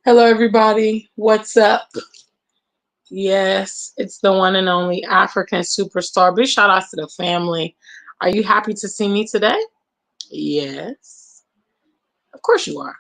Hello, everybody. What's up? Yes, it's the one and only African superstar. Big shout outs to the family. Are you happy to see me today? Yes, of course you are.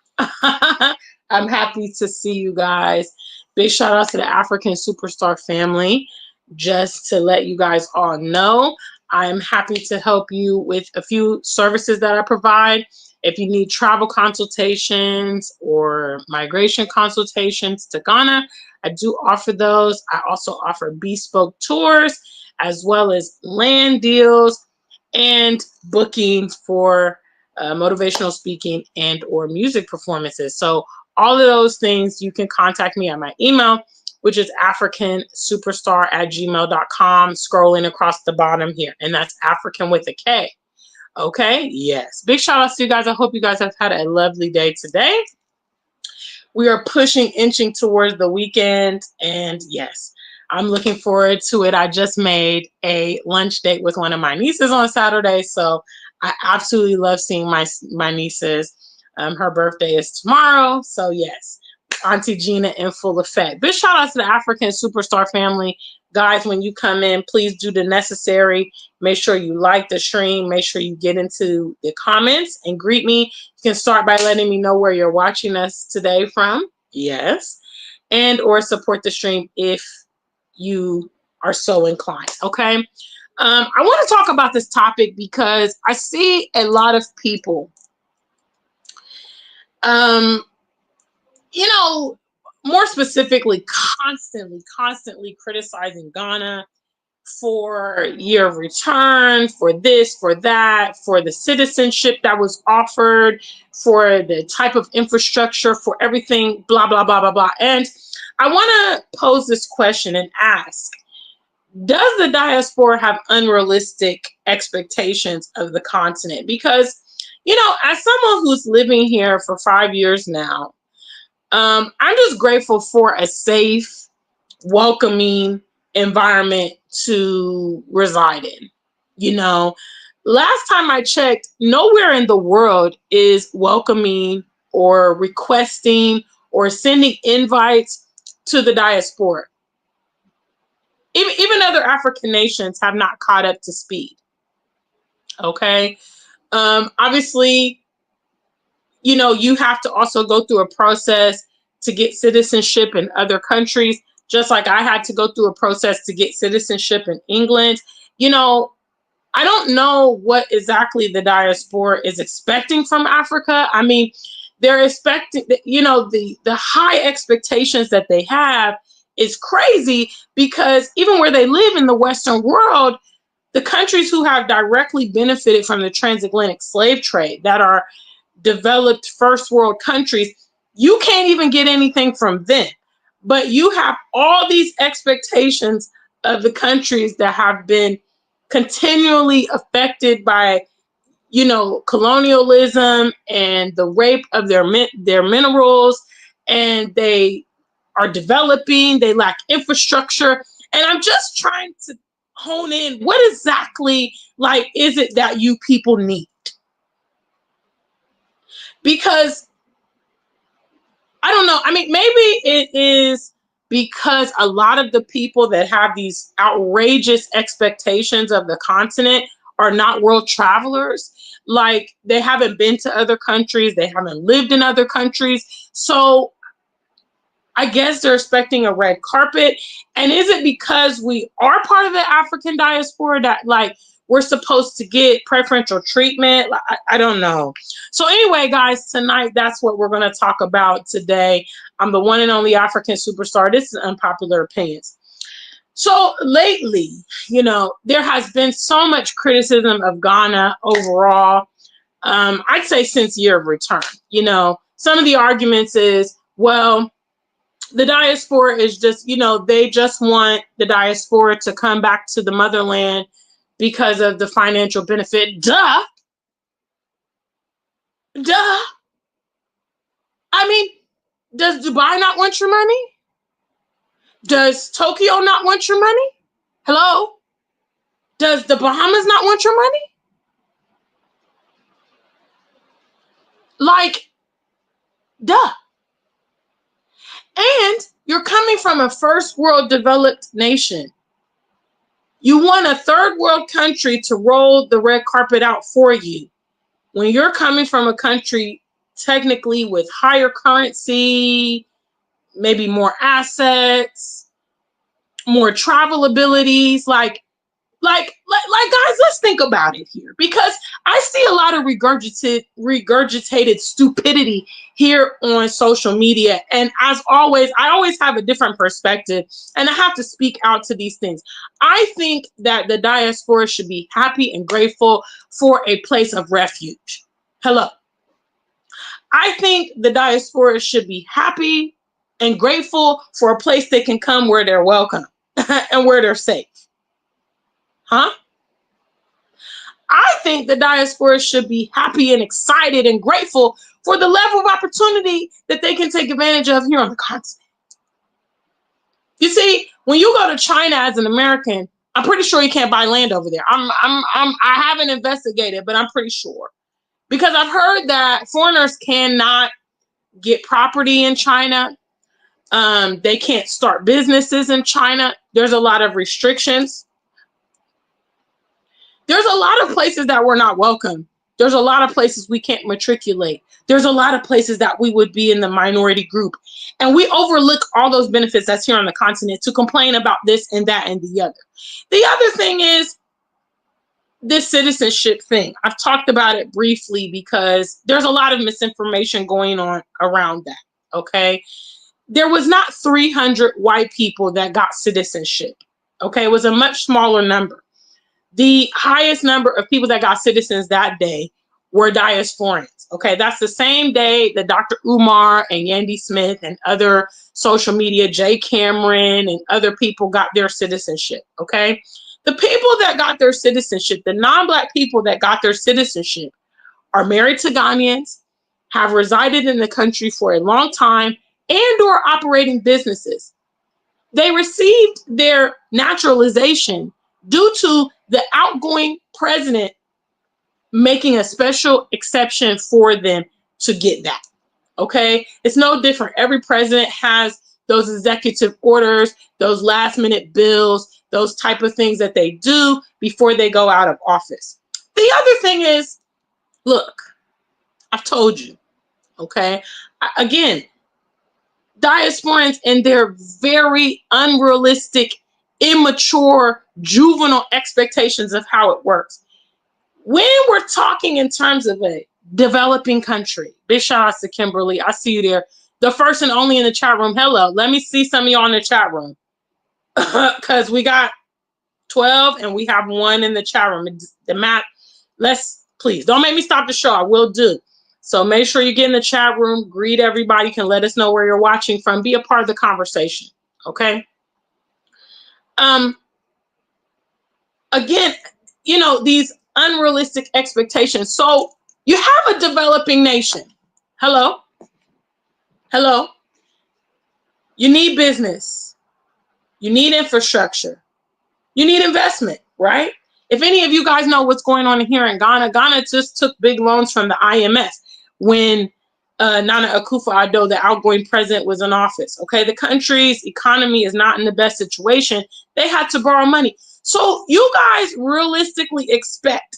I'm happy to see you guys. Big shout out to the African superstar family. Just to let you guys all know, I'm happy to help you with a few services that I provide. If you need travel consultations or migration consultations to Ghana, I do offer those. I also offer bespoke tours as well as land deals and bookings for motivational speaking and or music performances. So all of those things, you can contact me at my email, which is africansuperstar@gmail.com, scrolling across the bottom here. And that's African with a K. Okay, yes. Big shout outs to you guys. I hope you guys have had a lovely day today. We are pushing, inching towards the weekend. And yes, I'm looking forward to it. I just made a lunch date with one of my nieces on Saturday. So I absolutely love seeing my nieces. Her birthday is tomorrow. So yes, Auntie Gina in full effect. Big shout out to the African superstar family. Guys, when you come in, please do the necessary. Make sure you like the stream. Make sure you get into the comments and greet me. You can start by letting me know where you're watching us today from. Yes. And or support the stream if you are so inclined. Okay. I want to talk about this topic because I see a lot of people, um, you know, more specifically, constantly criticizing Ghana for year of return, for this, for that, for the citizenship that was offered, for the type of infrastructure, for everything, blah, blah, blah, blah, blah. And I want to pose this question and ask, does the diaspora have unrealistic expectations of the continent? Because, as someone who's living here for 5 years now, I'm just grateful for a safe, welcoming environment to reside in. You know, last time I checked, nowhere in the world is welcoming or requesting or sending invites to the diaspora. Even other African nations have not caught up to speed. Okay. Obviously, you have to also go through a process to get citizenship in other countries, just like I had to go through a process to get citizenship in England. You know, I don't know what exactly the diaspora is expecting from Africa. I mean, they're expecting, the high expectations that they have is crazy because even where they live in the Western world, the countries who have directly benefited from the transatlantic slave trade that are developed first world countries, you can't even get anything from them. But you have all these expectations of the countries that have been continually affected by, colonialism and the rape of their minerals, and they are developing, they lack infrastructure. And I'm just trying to hone in what exactly is it that you people need? Because I don't know. I mean, maybe it is because a lot of the people that have these outrageous expectations of the continent are not world travelers. Like, they haven't been to other countries, they haven't lived in other countries. So I guess they're expecting a red carpet. And is it because we are part of the African diaspora that we're supposed to get preferential treatment? I don't know. So anyway, guys, tonight that's what we're going to talk about today. I'm the one and only African superstar. This is Unpopular Opinions. So lately, there has been so much criticism of Ghana overall. I'd say since year of return. Some of the arguments is, well, the diaspora is just, they just want the diaspora to come back to the motherland because of the financial benefit. Duh. I mean, does Dubai not want your money? Does Tokyo not want your money? Hello? Does the Bahamas not want your money? Duh. And you're coming from a first world developed nation. You want a third world country to roll the red carpet out for you when you're coming from a country technically with higher currency, maybe more assets, more travel abilities. Like guys, let's think about it here, because I see a lot of regurgitated stupidity here on social media. And as always, I always have a different perspective and I have to speak out to these things. I think that the diaspora should be happy and grateful for a place of refuge. Hello. I think the diaspora should be happy and grateful for a place they can come where they're welcome and where they're safe. Huh? I think the diaspora should be happy and excited and grateful for the level of opportunity that they can take advantage of here on the continent. You see, when you go to China as an American, I'm pretty sure you can't buy land over there. I haven't investigated, but I'm pretty sure, because I've heard that foreigners cannot get property in China. They can't start businesses in China. There's a lot of restrictions. There's a lot of places that we're not welcome. There's a lot of places we can't matriculate. There's a lot of places that we would be in the minority group. And we overlook all those benefits that's here on the continent to complain about this and that and the other. The other thing is this citizenship thing. I've talked about it briefly because there's a lot of misinformation going on around that, okay? There was not 300 white people that got citizenship, okay? It was a much smaller number. The highest number of people that got citizens that day were diasporans. Okay, that's the same day that Dr. Umar and Yandy Smith and other social media, Jay Cameron and other people got their citizenship. Okay, the people that got their citizenship, the non-Black people that got their citizenship, are married to Ghanaians, have resided in the country for a long time, and/or operating businesses. They received their naturalization due to the outgoing president making a special exception for them to get that. Okay, it's no different. Every president has those executive orders, those last minute bills, those type of things that they do before they go out of office. The other thing is, look, I've told you, okay, again, diasporans and their very unrealistic, immature, juvenile expectations of how it works. When we're talking in terms of a developing country, big shout out to Kimberly. I see you there. The first and only in the chat room. Hello. Let me see some of y'all in the chat room. Because we got 12 and we have one in the chat room. The map. Please don't make me stop the show. I will do. So make sure you get in the chat room, greet everybody, can let us know where you're watching from, be a part of the conversation, okay? Again, you know, these unrealistic expectations. So you have a developing nation. Hello? Hello? You need business. You need infrastructure. You need investment, right? If any of you guys know what's going on here in Ghana, Ghana just took big loans from the IMF when Nana Akufo-Addo, the outgoing president, was in office. Okay, the country's economy is not in the best situation. They had to borrow money. So you guys realistically expect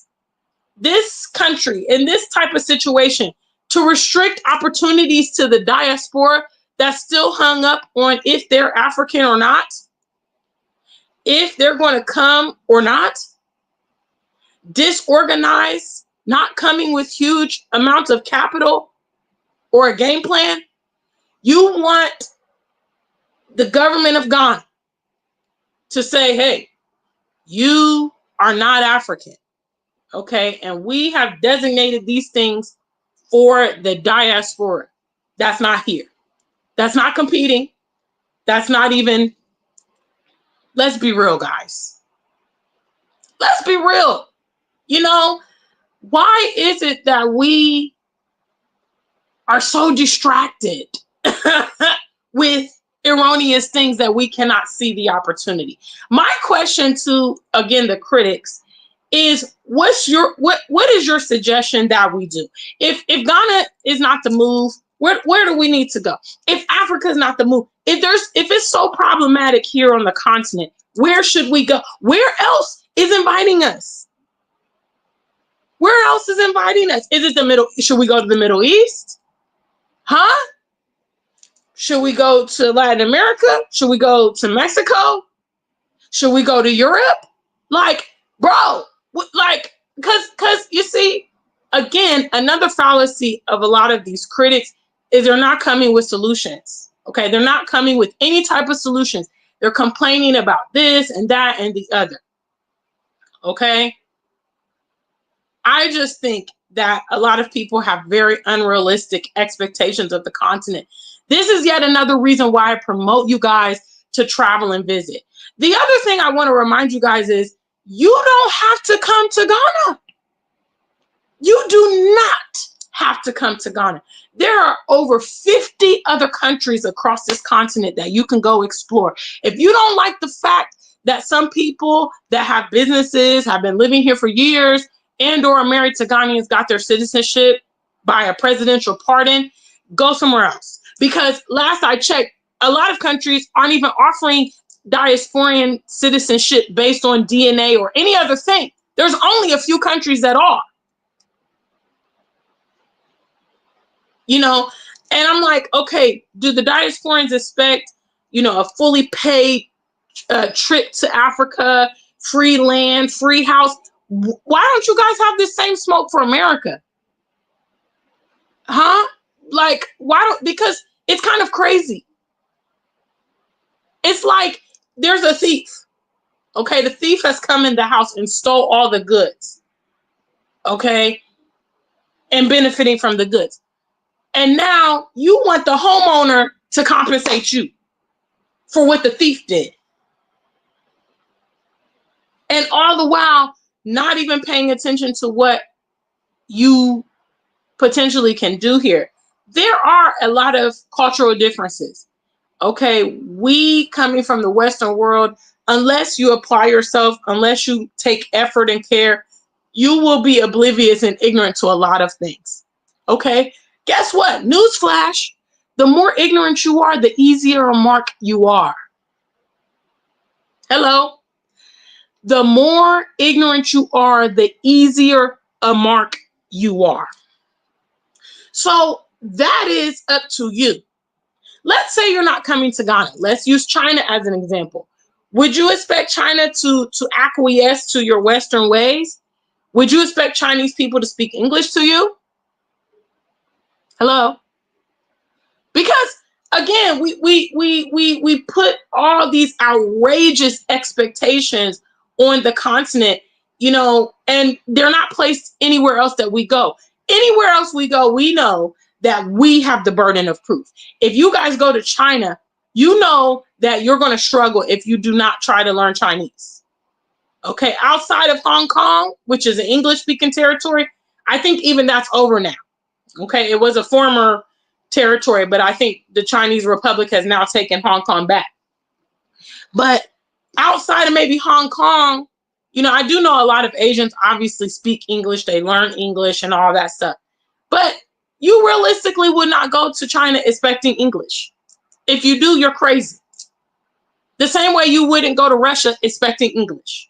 this country in this type of situation to restrict opportunities to the diaspora that's still hung up on if they're African or not, if they're going to come or not, disorganized, not coming with huge amounts of capital or a game plan? You want the government of Ghana to say, hey, you are not African, okay? And we have designated these things for the diaspora. That's not here. That's not competing. That's not even, let's be real, guys. Let's be real. You know, why is it that we are so distracted with erroneous things that we cannot see the opportunity? My question to, again, the critics is, what is your suggestion that we do? If Ghana is not to move Where do we need to go? If Africa is not the move, if it's so problematic here on the continent, where should we go? Where else is inviting us? Where else is inviting us? Is it the middle? Should we go to the Middle East? Huh? Should we go to Latin America? Should we go to Mexico? Should we go to Europe? Like, bro, like, cause you see, again, another fallacy of a lot of these critics is they're not coming with solutions. Okay, they're not coming with any type of solutions. They're complaining about this and that and the other. Okay, I just think that a lot of people have very unrealistic expectations of the continent. This is yet another reason why I promote you guys to travel and visit. The other thing I want to remind you guys is you don't have to come to Ghana. You do not have to come to Ghana. There are over 50 other countries across this continent that you can go explore. If you don't like the fact that some people that have businesses, have been living here for years, and or are married to Ghanaians, got their citizenship by a presidential pardon, go somewhere else. Because last I checked, a lot of countries aren't even offering diasporan citizenship based on DNA or any other thing. There's only a few countries that are. You know, and I'm like, okay, do the diasporans expect, a fully paid trip to Africa, free land, free house? Why don't you guys have this same smoke for America? Huh? Like, why don't, because it's kind of crazy. It's like there's a thief. Okay, the thief has come in the house and stole all the goods. Okay, and benefiting from the goods. And now you want the homeowner to compensate you for what the thief did. And all the while, not even paying attention to what you potentially can do here. There are a lot of cultural differences. Okay, we coming from the Western world, unless you apply yourself, unless you take effort and care, you will be oblivious and ignorant to a lot of things. Okay, guess what? Newsflash, the more ignorant you are, the easier a mark you are. Hello? The more ignorant you are, the easier a mark you are. So that is up to you. Let's say you're not coming to Ghana. Let's use China as an example. Would you expect China to acquiesce to your Western ways? Would you expect Chinese people to speak English to you? Hello? Because again, we put all these outrageous expectations on the continent, and they're not placed anywhere else that we go. Anywhere else we go, we know that we have the burden of proof. If you guys go to China, you know that you're going to struggle if you do not try to learn Chinese. Okay, outside of Hong Kong, which is an English-speaking territory, I think even that's over now. Okay, it was a former territory, but I think the Chinese Republic has now taken Hong Kong back. But outside of maybe Hong Kong, I do know a lot of Asians obviously speak English, they learn English and all that stuff. But you realistically would not go to China expecting English. If you do, you're crazy. The same way you wouldn't go to Russia expecting English.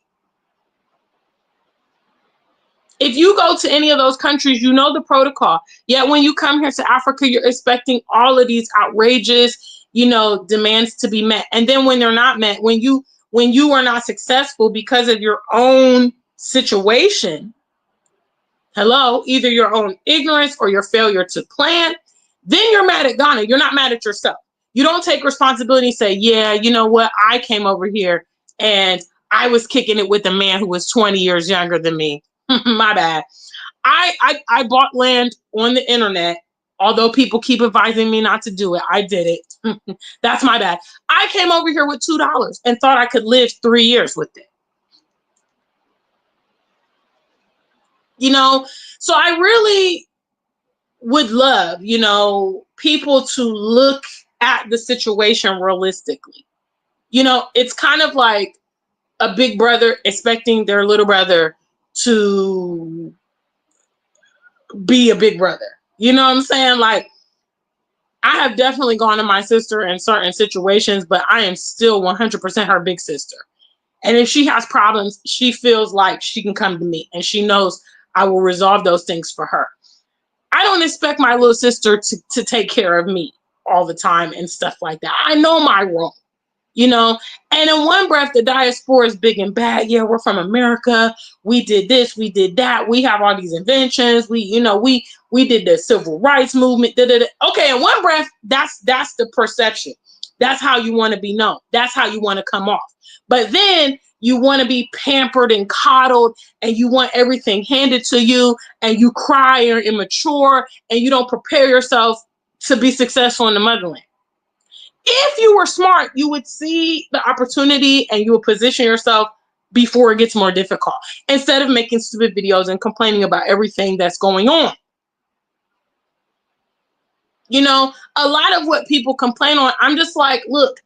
If you go to any of those countries, you know the protocol. Yet when you come here to Africa, you're expecting all of these outrageous, demands to be met. And then when they're not met, when you are not successful because of your own situation, hello, either your own ignorance or your failure to plan, then you're mad at Ghana. You're not mad at yourself. You don't take responsibility and say, yeah, you know what? I came over here and I was kicking it with a man who was 20 years younger than me. My bad. I bought land on the internet, although people keep advising me not to do it. I did it. That's my bad. I came over here with $2 and thought I could live 3 years with it. So I really would love, people to look at the situation realistically. It's kind of like a big brother expecting their little brother to be a big brother. You know what I'm saying? Like, I have definitely gone to my sister in certain situations, but I am still 100% her big sister. And if she has problems, she feels like she can come to me and she knows I will resolve those things for her. I don't expect my little sister to take care of me all the time and stuff like that. I know my role, you know. And in one breath, the diaspora is big and bad. Yeah, we're from America. We did this, we did that. We have all these inventions. We did the civil rights movement. Da, da, da. Okay, in one breath, that's the perception. That's how you want to be known. That's how you want to come off. But then you want to be pampered and coddled, and you want everything handed to you, and you cry, you're immature, and you don't prepare yourself to be successful in the motherland. If you were smart, you would see the opportunity and you would position yourself before it gets more difficult instead of making stupid videos and complaining about everything that's going on. You know, a lot of what people complain on, I'm just like, look,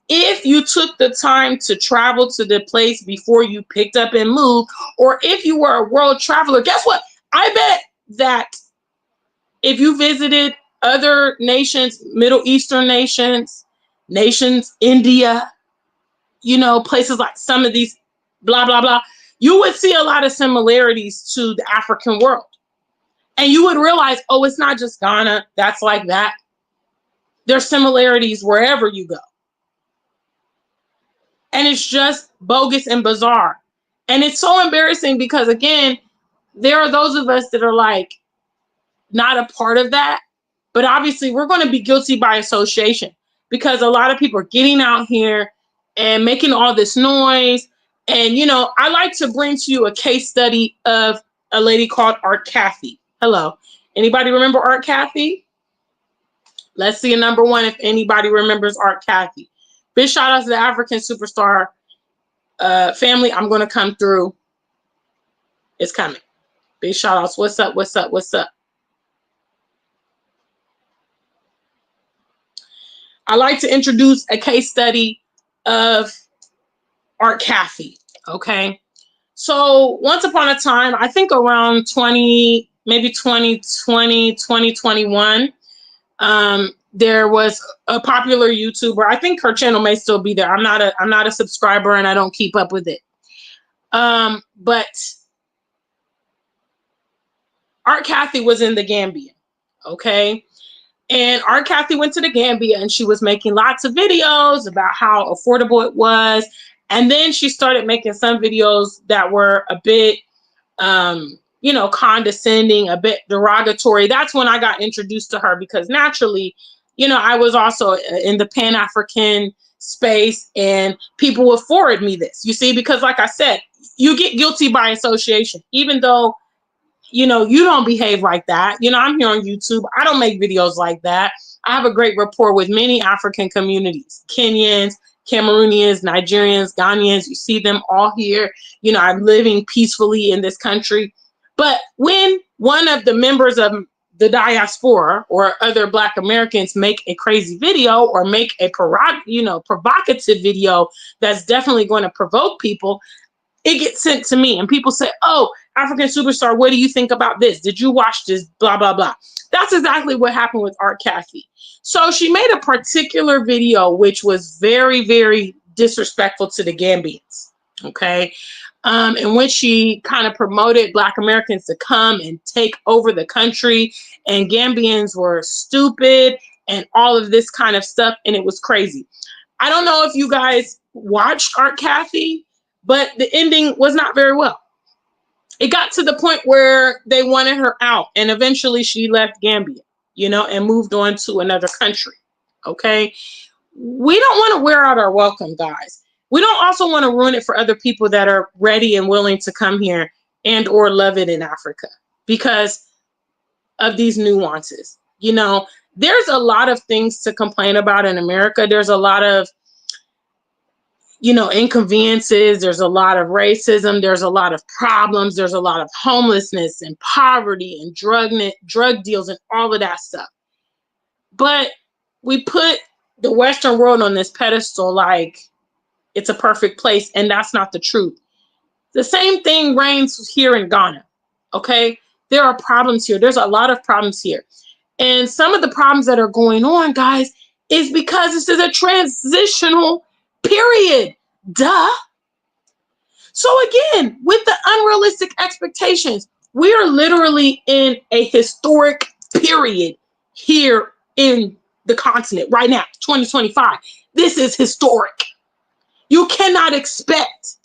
if you took the time to travel to the place before you picked up and moved, or if you were a world traveler, guess what? I bet that if you visited other nations, Middle Eastern nations, India, you know, places like some of these blah, blah, blah, you would see a lot of similarities to the African world. And you would realize, oh, it's not just Ghana that's like that. There's similarities wherever you go. And it's just bogus and bizarre. And it's so embarrassing because, again, there are those of us that are like not a part of that. But obviously, we're going to be guilty by association because a lot of people are getting out here and making all this noise. And, you know, I like to bring to you a case study of a lady called Art Kathy. Hello. Anybody remember Art Kathy? Let's see a number one if anybody remembers Art Kathy. Big shout out to the African superstar family. I'm going to come through. It's coming. Big shout outs. What's up? What's up? What's up? I like to introduce a case study of Art Kathy. Okay. So once upon a time, I think around 2021, there was a popular YouTuber. I think her channel may still be there. I'm not a subscriber and I don't keep up with it. But Art Kathy was in the Gambia. Okay. And Art Kathy went to the Gambia and she was making lots of videos about how affordable it was. And then she started making some videos that were a bit, you know, condescending, a bit derogatory. That's when I got introduced to her because naturally, you know, I was also in the Pan-African space and people would forward me this, you see, because like I said, you get guilty by association, even though you know, you don't behave like that. You know, I'm here on YouTube. I don't make videos like that. I have a great rapport with many African communities, Kenyans, Cameroonians, Nigerians, Ghanaians. You see them all here. You know, I'm living peacefully in this country. But when one of the members of the diaspora or other Black Americans make a crazy video or make a provocative video that's definitely going to provoke people, it gets sent to me and people say, oh, African superstar, what do you think about this? Did you watch this? Blah, blah, blah. That's exactly what happened with Art Kathy. So she made a particular video which was very, very disrespectful to the Gambians. Okay. In which she kind of promoted Black Americans to come and take over the country, and Gambians were stupid and all of this kind of stuff. And it was crazy. I don't know if you guys watched Art Kathy, but the ending was not very well. It got to the point where they wanted her out, and eventually she left Gambia, you know, and moved on to another country. Okay. We don't want to wear out our welcome, guys. We don't also want to ruin it for other people that are ready and willing to come here and or love it in Africa because of these nuances. You know, there's a lot of things to complain about in America. There's a lot of, you know, inconveniences. There's a lot of racism. There's a lot of problems. There's a lot of homelessness and poverty and drug deals and all of that stuff. But we put the Western world on this pedestal like it's a perfect place, and that's not the truth. The same thing reigns here in Ghana. Okay, there are problems here. There's a lot of problems here. And some of the problems that are going on, guys, is because this is a transitional period. Duh. So again, with the unrealistic expectations, we are literally in a historic period here in the continent right now, 2025. This is historic. You cannot expect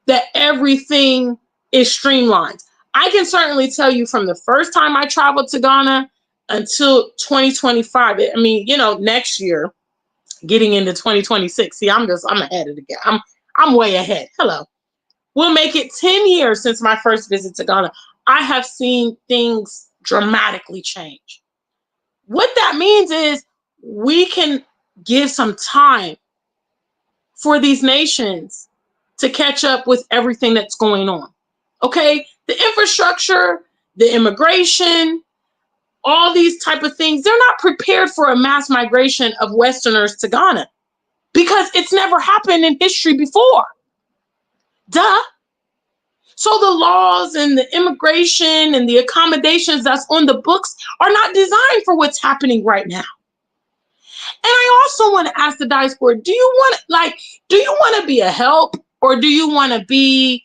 that everything is streamlined. I can certainly tell you from the first time I traveled to Ghana until 2025. I mean, next year, getting into 2026. See, I'm ahead of the game. I'm way ahead. Hello. We'll make it 10 years since my first visit to Ghana. I have seen things dramatically change. What that means is we can give some time for these nations to catch up with everything that's going on. Okay? The infrastructure, the immigration, all these type of things, they're not prepared for a mass migration of Westerners to Ghana because it's never happened in history before. Duh. So the laws and the immigration and the accommodations that's on the books are not designed for what's happening right now. And I also want to ask the diaspora, do you want to be a help, or do you want to be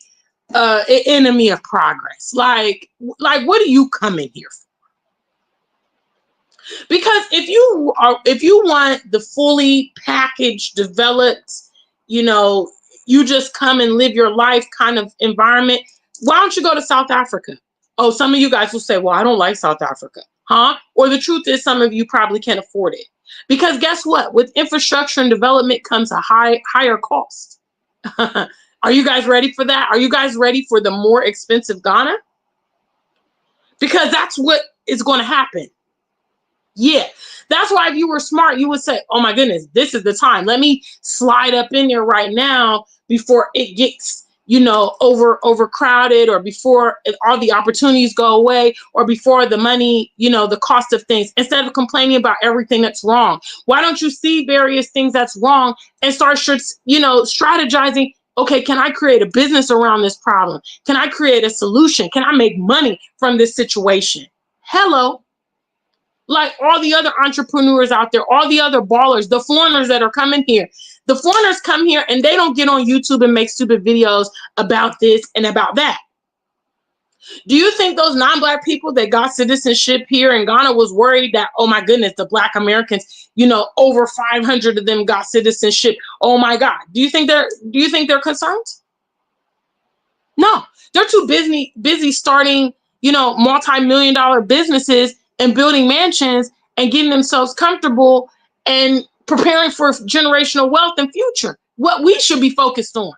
an enemy of progress? Like what are you coming here for? Because if you want the fully packaged, developed, you just come and live your life kind of environment, why don't you go to South Africa? Oh, some of you guys will say, well, I don't like South Africa. Huh? Or the truth is some of you probably can't afford it. Because guess what? With infrastructure and development comes a higher cost. Are you guys ready for that? Are you guys ready for the more expensive Ghana? Because that's what is going to happen. Yeah, that's why if you were smart, you would say, oh my goodness, this is the time. Let me slide up in there right now before it gets, overcrowded, or before all the opportunities go away, or before the money, the cost of things, instead of complaining about everything that's wrong. Why don't you see various things that's wrong and start, strategizing? Okay, can I create a business around this problem? Can I create a solution? Can I make money from this situation? Hello. Like all the other entrepreneurs out there, all the other ballers, the foreigners that are coming here. The foreigners come here and they don't get on YouTube and make stupid videos about this and about that. Do you think those non-Black people that got citizenship here in Ghana was worried that, oh my goodness, the Black Americans, over 500 of them got citizenship? Oh my God. Do you think they're concerned? No, they're too busy starting, multi-million-dollar businesses and building mansions and getting themselves comfortable and preparing for generational wealth and future. What we should be focused on,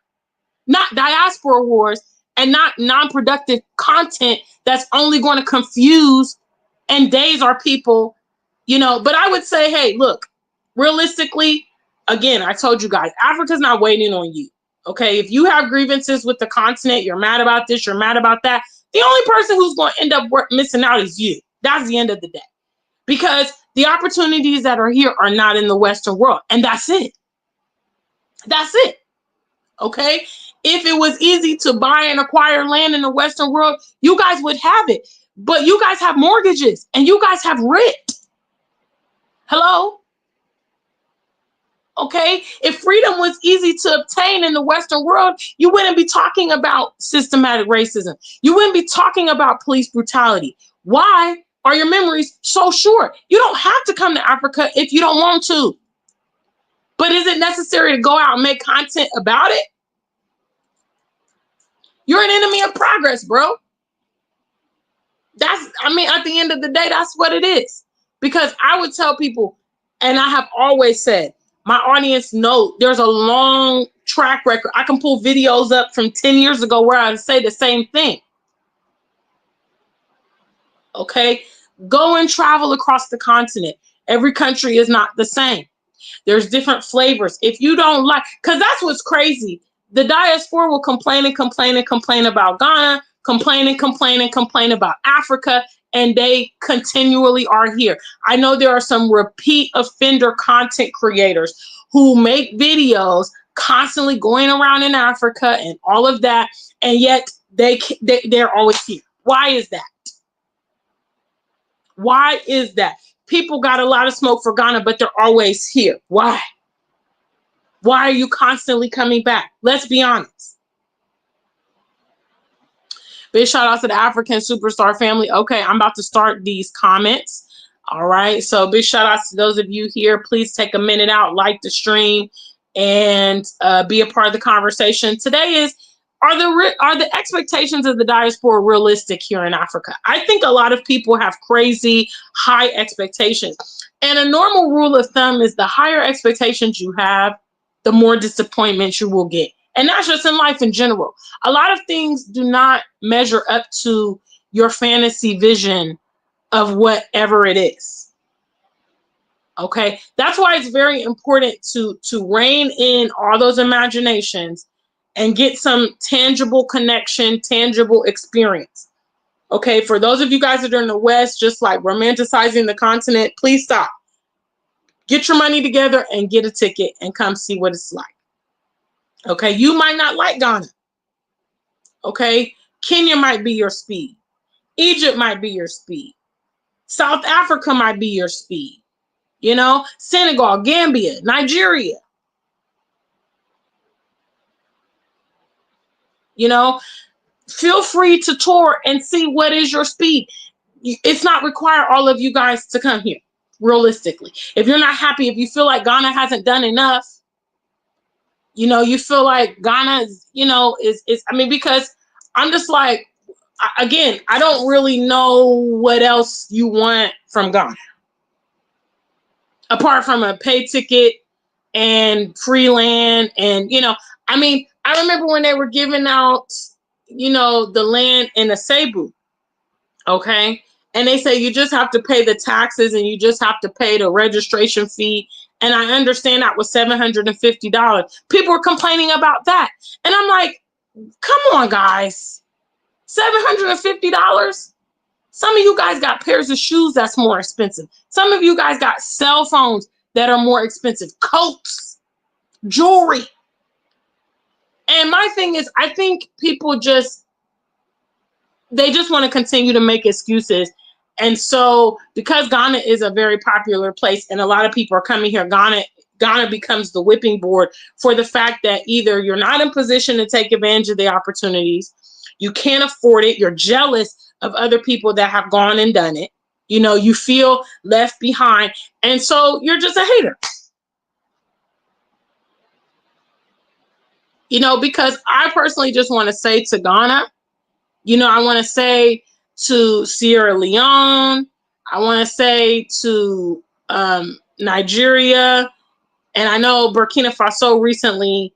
not diaspora wars and not non-productive content that's only going to confuse and daze our people, But I would say, hey, look, realistically, again, I told you guys, Africa's not waiting on you. Okay, if you have grievances with the continent, you're mad about this, you're mad about that, the only person who's going to end up missing out is you. That's the end of the day. Because the opportunities that are here are not in the Western world. And that's it. That's it. Okay? If it was easy to buy and acquire land in the Western world, you guys would have it. But you guys have mortgages and you guys have rent. Hello? Okay? If freedom was easy to obtain in the Western world, you wouldn't be talking about systematic racism. You wouldn't be talking about police brutality. Why are your memories so short? You don't have to come to Africa if you don't want to. But is it necessary to go out and make content about it? You're an enemy of progress, bro. At the end of the day, that's what it is. Because I would tell people, and I have always said, my audience knows there's a long track record. I can pull videos up from 10 years ago where I say the same thing. Okay? Go and travel across the continent. Every country is not the same. There's different flavors. If you don't like, because that's what's crazy. The diaspora will complain and complain and complain about Ghana, complain and complain and complain about Africa, and they continually are here. I know there are some repeat offender content creators who make videos constantly going around in Africa and all of that, and yet they're always here. Why is that? Why is that? People got a lot of smoke for Ghana, but they're always here. Why? Why are you constantly coming back? Let's be honest. Big shout out to the African superstar family. Okay, I'm about to start these comments. All right, so big shout outs to those of you here. Please take a minute out, like the stream, and be a part of the conversation. Today is, are the expectations of the diaspora realistic here in Africa? I think a lot of people have crazy high expectations. And a normal rule of thumb is the higher expectations you have, the more disappointment you will get. And that's just in life in general. A lot of things do not measure up to your fantasy vision of whatever it is. Okay, that's why it's very important to rein in all those imaginations and get some tangible connection, tangible experience. Okay, for those of you guys that are in the West, just like romanticizing the continent, please stop. Get your money together and get a ticket and come see what it's like. Okay, you might not like Ghana. Okay, Kenya might be your speed. Egypt might be your speed. South Africa might be your speed. You know, Senegal, Gambia, Nigeria. You know, feel free to tour and see what is your speed. It's not required all of you guys to come here, realistically. If you're not happy, if you feel like Ghana hasn't done enough, you know, you feel like Ghana is, you know, is I mean, because I'm just like, again, I don't really know what else you want from Ghana. Apart from a pay ticket and free land. And, you know, I mean, I remember when they were giving out, you know, the land in a Cebu. Okay. And they say you just have to pay the taxes and you just have to pay the registration fee. And I understand that was $750. People were complaining about that. And I'm like, come on, guys. $750? Some of you guys got pairs of shoes that's more expensive. Some of you guys got cell phones that are more expensive. Coats, jewelry. And my thing is, I think people they just want to continue to make excuses. And so because Ghana is a very popular place and a lot of people are coming here, Ghana becomes the whipping board for the fact that either you're not in position to take advantage of the opportunities, you can't afford it, you're jealous of other people that have gone and done it, you know, you feel left behind, and so you're just a hater. You know, because I personally just want to say to Ghana, you know, I want to say to Sierra Leone, I want to say to Nigeria, and I know Burkina Faso recently,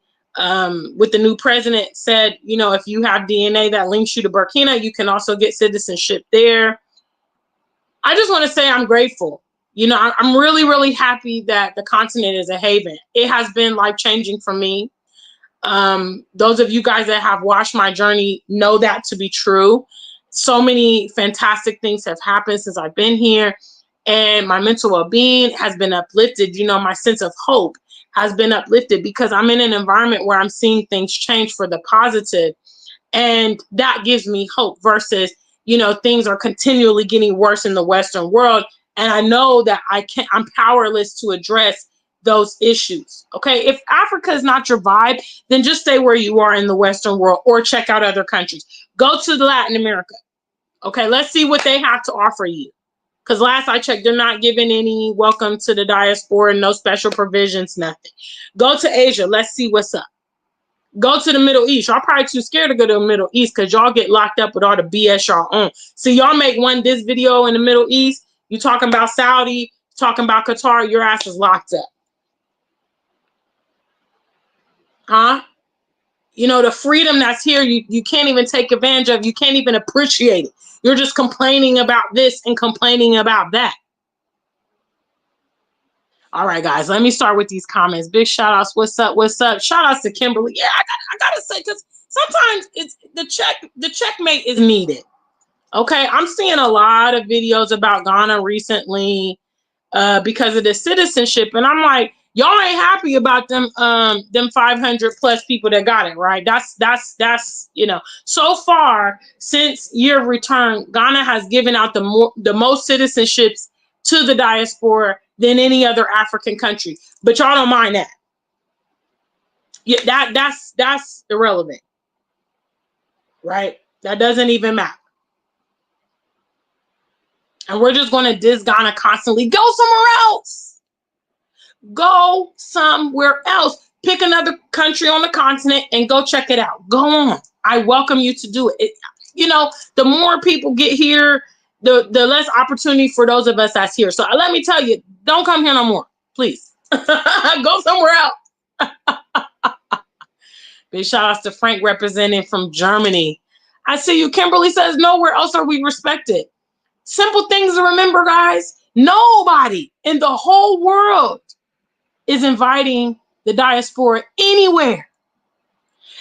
with the new president, said, you know, if you have DNA that links you to Burkina, you can also get citizenship there. I just want to say I'm grateful. You know, I'm really, really happy that the continent is a haven. It has been life-changing for me. Those of you guys that have watched my journey know that to be true. So many fantastic things have happened since I've been here, and my mental well-being has been uplifted. You know, my sense of hope has been uplifted because I'm in an environment where I'm seeing things change for the positive, and that gives me hope versus, you know, things are continually getting worse in the Western world, and I know that I'm powerless to address those issues. Okay, if Africa is not your vibe, then just stay where you are in the Western world or check out other countries. Go to Latin America. Okay, let's see what they have to offer you. Because last I checked, they're not giving any welcome to the diaspora, no special provisions, nothing. Go to Asia. Let's see what's up. Go to the Middle East. Y'all probably too scared to go to the Middle East because y'all get locked up with all the BS y'all own. So y'all make this video in the Middle East. You talking about Saudi, talking about Qatar, your ass is locked up. Huh? You know, the freedom that's here, you can't even take advantage of. You can't even appreciate it. You're just complaining about this and complaining about that. All right, guys, let me start with these comments. Big shout outs. What's up? What's up? Shout outs to Kimberly. Yeah, I gotta say, because sometimes it's the checkmate is needed. Okay, I'm seeing a lot of videos about Ghana recently because of the citizenship, and I'm like, Y'all ain't happy about them 500 plus people that got it, right? That's so far since year of return, Ghana has given out the most citizenships to the diaspora than any other African country. But y'all don't mind that. Yeah, that's irrelevant. Right? That doesn't even matter. And we're just going to diss Ghana constantly. Go somewhere else. Go somewhere else. Pick another country on the continent and go check it out. Go on. I welcome you to do it. The more people get here, the less opportunity for those of us that's here. So let me tell you, don't come here no more, please. Go somewhere else. Big shout outs to Frank representing from Germany. I see you. Kimberly says, nowhere else are we respected. Simple things to remember, guys. Nobody in the whole world is inviting the diaspora anywhere.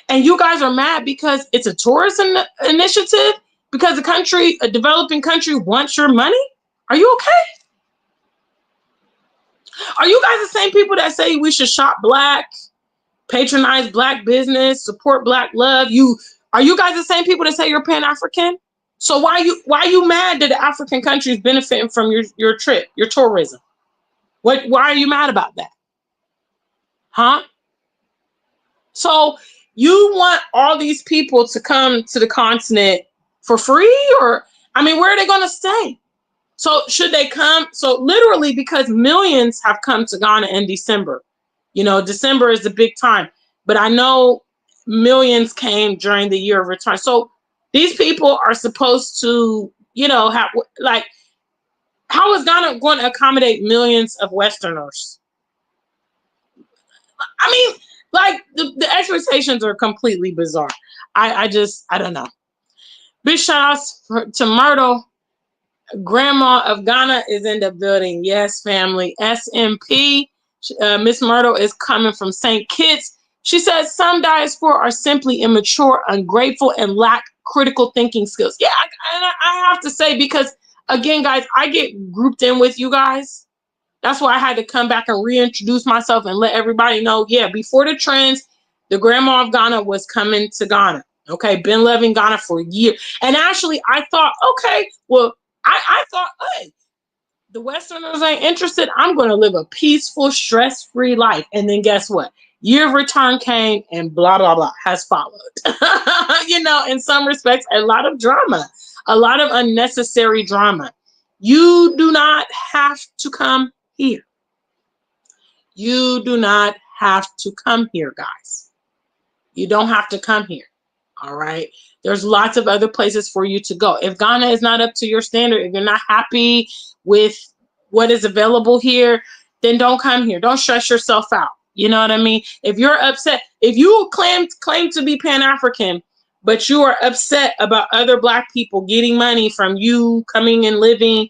And you guys are mad because it's a tourist initiative? Because a developing country wants your money? Are you okay? Are you guys the same people that say we should shop black, patronize black business, support black love? Are you guys the same people that say you're Pan-African? So why are you mad that the African countries benefiting from your trip, your tourism? Why are you mad about that? Huh? So you want all these people to come to the continent for free? Or, where are they going to stay? So should they come? So literally, because millions have come to Ghana in December. December is the big time. But I know millions came during the year of return. So these people are supposed to, have, like, how is Ghana going to accommodate millions of Westerners? The expectations are completely bizarre. I don't know. Big shout outs to Myrtle. Grandma of Ghana is in the building. Yes, family. SMP. Miss Myrtle is coming from St. Kitts. She says some diaspora are simply immature, ungrateful, and lack critical thinking skills. Yeah, I have to say, because again, guys, I get grouped in with you guys. That's why I had to come back and reintroduce myself and let everybody know, yeah, before the trends, the grandma of Ghana was coming to Ghana. Okay, been loving Ghana for years. And actually, I thought, okay, well, I thought, hey, the Westerners ain't interested. I'm going to live a peaceful, stress-free life. And then guess what? Year of return came and blah, blah, blah has followed. In some respects, a lot of drama, a lot of unnecessary drama. You do not have to come here. You do not have to come here, guys. You don't have to come here. All right. There's lots of other places for you to go. If Ghana is not up to your standard, if you're not happy with what is available here, then don't come here. Don't stress yourself out. You know what I mean? If you're upset, if you claim to be Pan-African, but you are upset about other Black people getting money from you coming and living,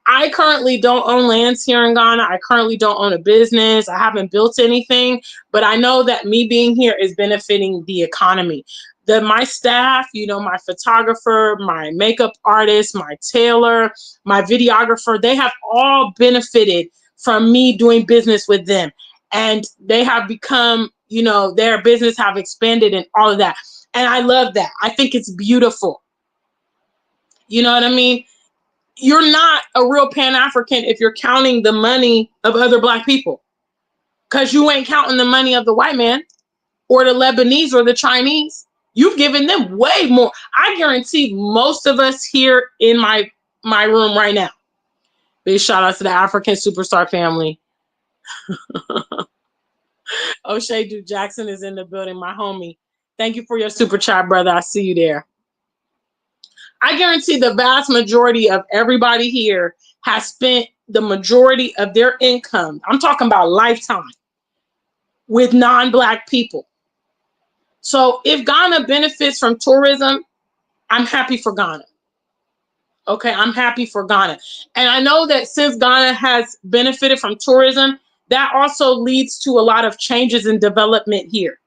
I currently don't own lands here in Ghana. I currently don't own a business. I haven't built anything, but I know that me being here is benefiting the economy. My staff, my photographer, my makeup artist, my tailor, my videographer, they have all benefited from me doing business with them. And they have become, their business have expanded and all of that. And I love that. I think it's beautiful. You know what I mean? You're not a real Pan-African if you're counting the money of other Black people, because you ain't counting the money of the white man or the Lebanese or the Chinese. You've given them way more. I guarantee most of us here in my room right now. Big shout out to the African superstar family. O'Shea Duke Jackson is in the building, my homie. Thank you for your super chat, brother. I see you there. I guarantee the vast majority of everybody here has spent the majority of their income, I'm talking about lifetime, with non-Black people. So if Ghana benefits from tourism, I'm happy for Ghana. Okay, I'm happy for Ghana. And I know that since Ghana has benefited from tourism, that also leads to a lot of changes in development here.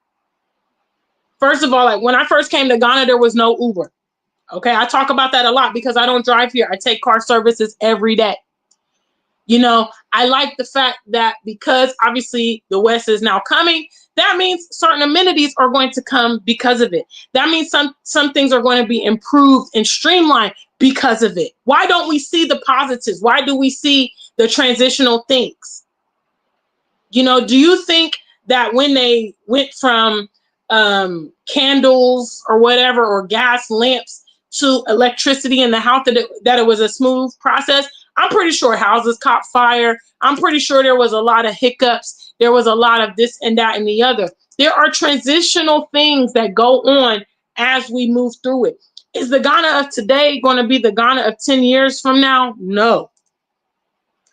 First of all, like when I first came to Ghana, there was no Uber. Okay, I talk about that a lot because I don't drive here. I take car services every day. You know, I like the fact that because obviously the West is now coming, that means certain amenities are going to come because of it. That means some things are going to be improved and streamlined because of it. Why don't we see the positives? Why do we see the transitional things? You know, do you think that when they went from candles or whatever, or gas lamps to electricity in the house, that it was a smooth process? I'm pretty sure houses caught fire. I'm pretty sure there was a lot of hiccups. There was a lot of this and that and the other. There are transitional things that go on as we move through it. Is the Ghana of today going to be the Ghana of 10 years from now? No.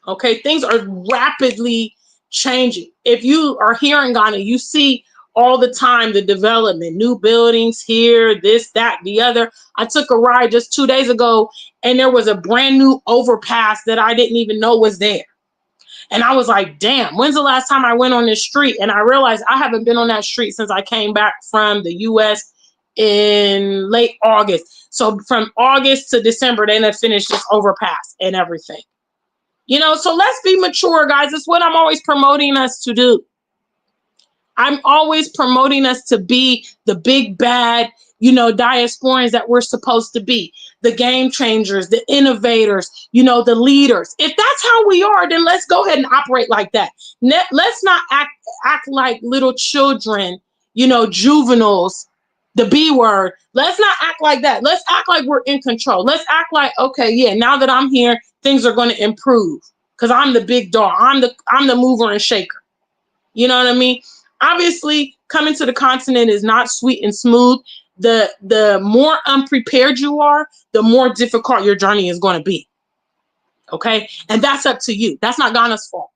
Okay, things are rapidly changing. If you are here in Ghana, you see all the time the development, new buildings here, this, that, the other. I took a ride just 2 days ago, and there was a brand new overpass that I didn't even know was there. And I was like, damn, when's the last time I went on this street? And I realized I haven't been on that street since I came back from the US in late August. So from August to December, they done finished this overpass and everything. You know, so let's be mature, guys. It's what I'm always promoting us to do. I'm always promoting us to be the big bad, you know, diasporans that we're supposed to be. The game changers, the innovators, you know, the leaders. If that's how we are, then let's go ahead and operate like that. Let's not act like little children, you know, juveniles, the B word. Let's not act like that. Let's act like we're in control. Let's act like, okay, yeah, now that I'm here, things are going to improve because I'm the big dog. I'm the mover and shaker. You know what I mean? Obviously, coming to the continent is not sweet and smooth. The more unprepared you are, the more difficult your journey is going to be. Okay? And that's up to you. That's not Ghana's fault.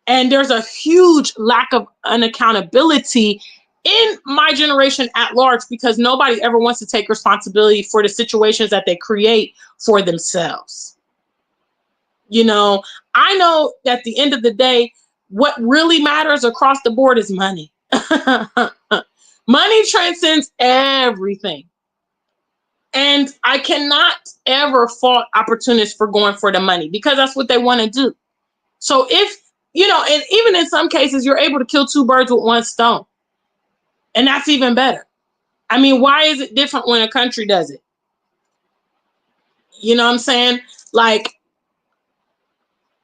And there's a huge lack of unaccountability in my generation at large because nobody ever wants to take responsibility for the situations that they create for themselves. You know, I know at the end of the day, what really matters across the board is money. Money transcends everything. And I cannot ever fault opportunists for going for the money because that's what they want to do. So if, you know, and even in some cases, you're able to kill two birds with one stone. And that's even better. I mean, why is it different when a country does it? You know what I'm saying? Like,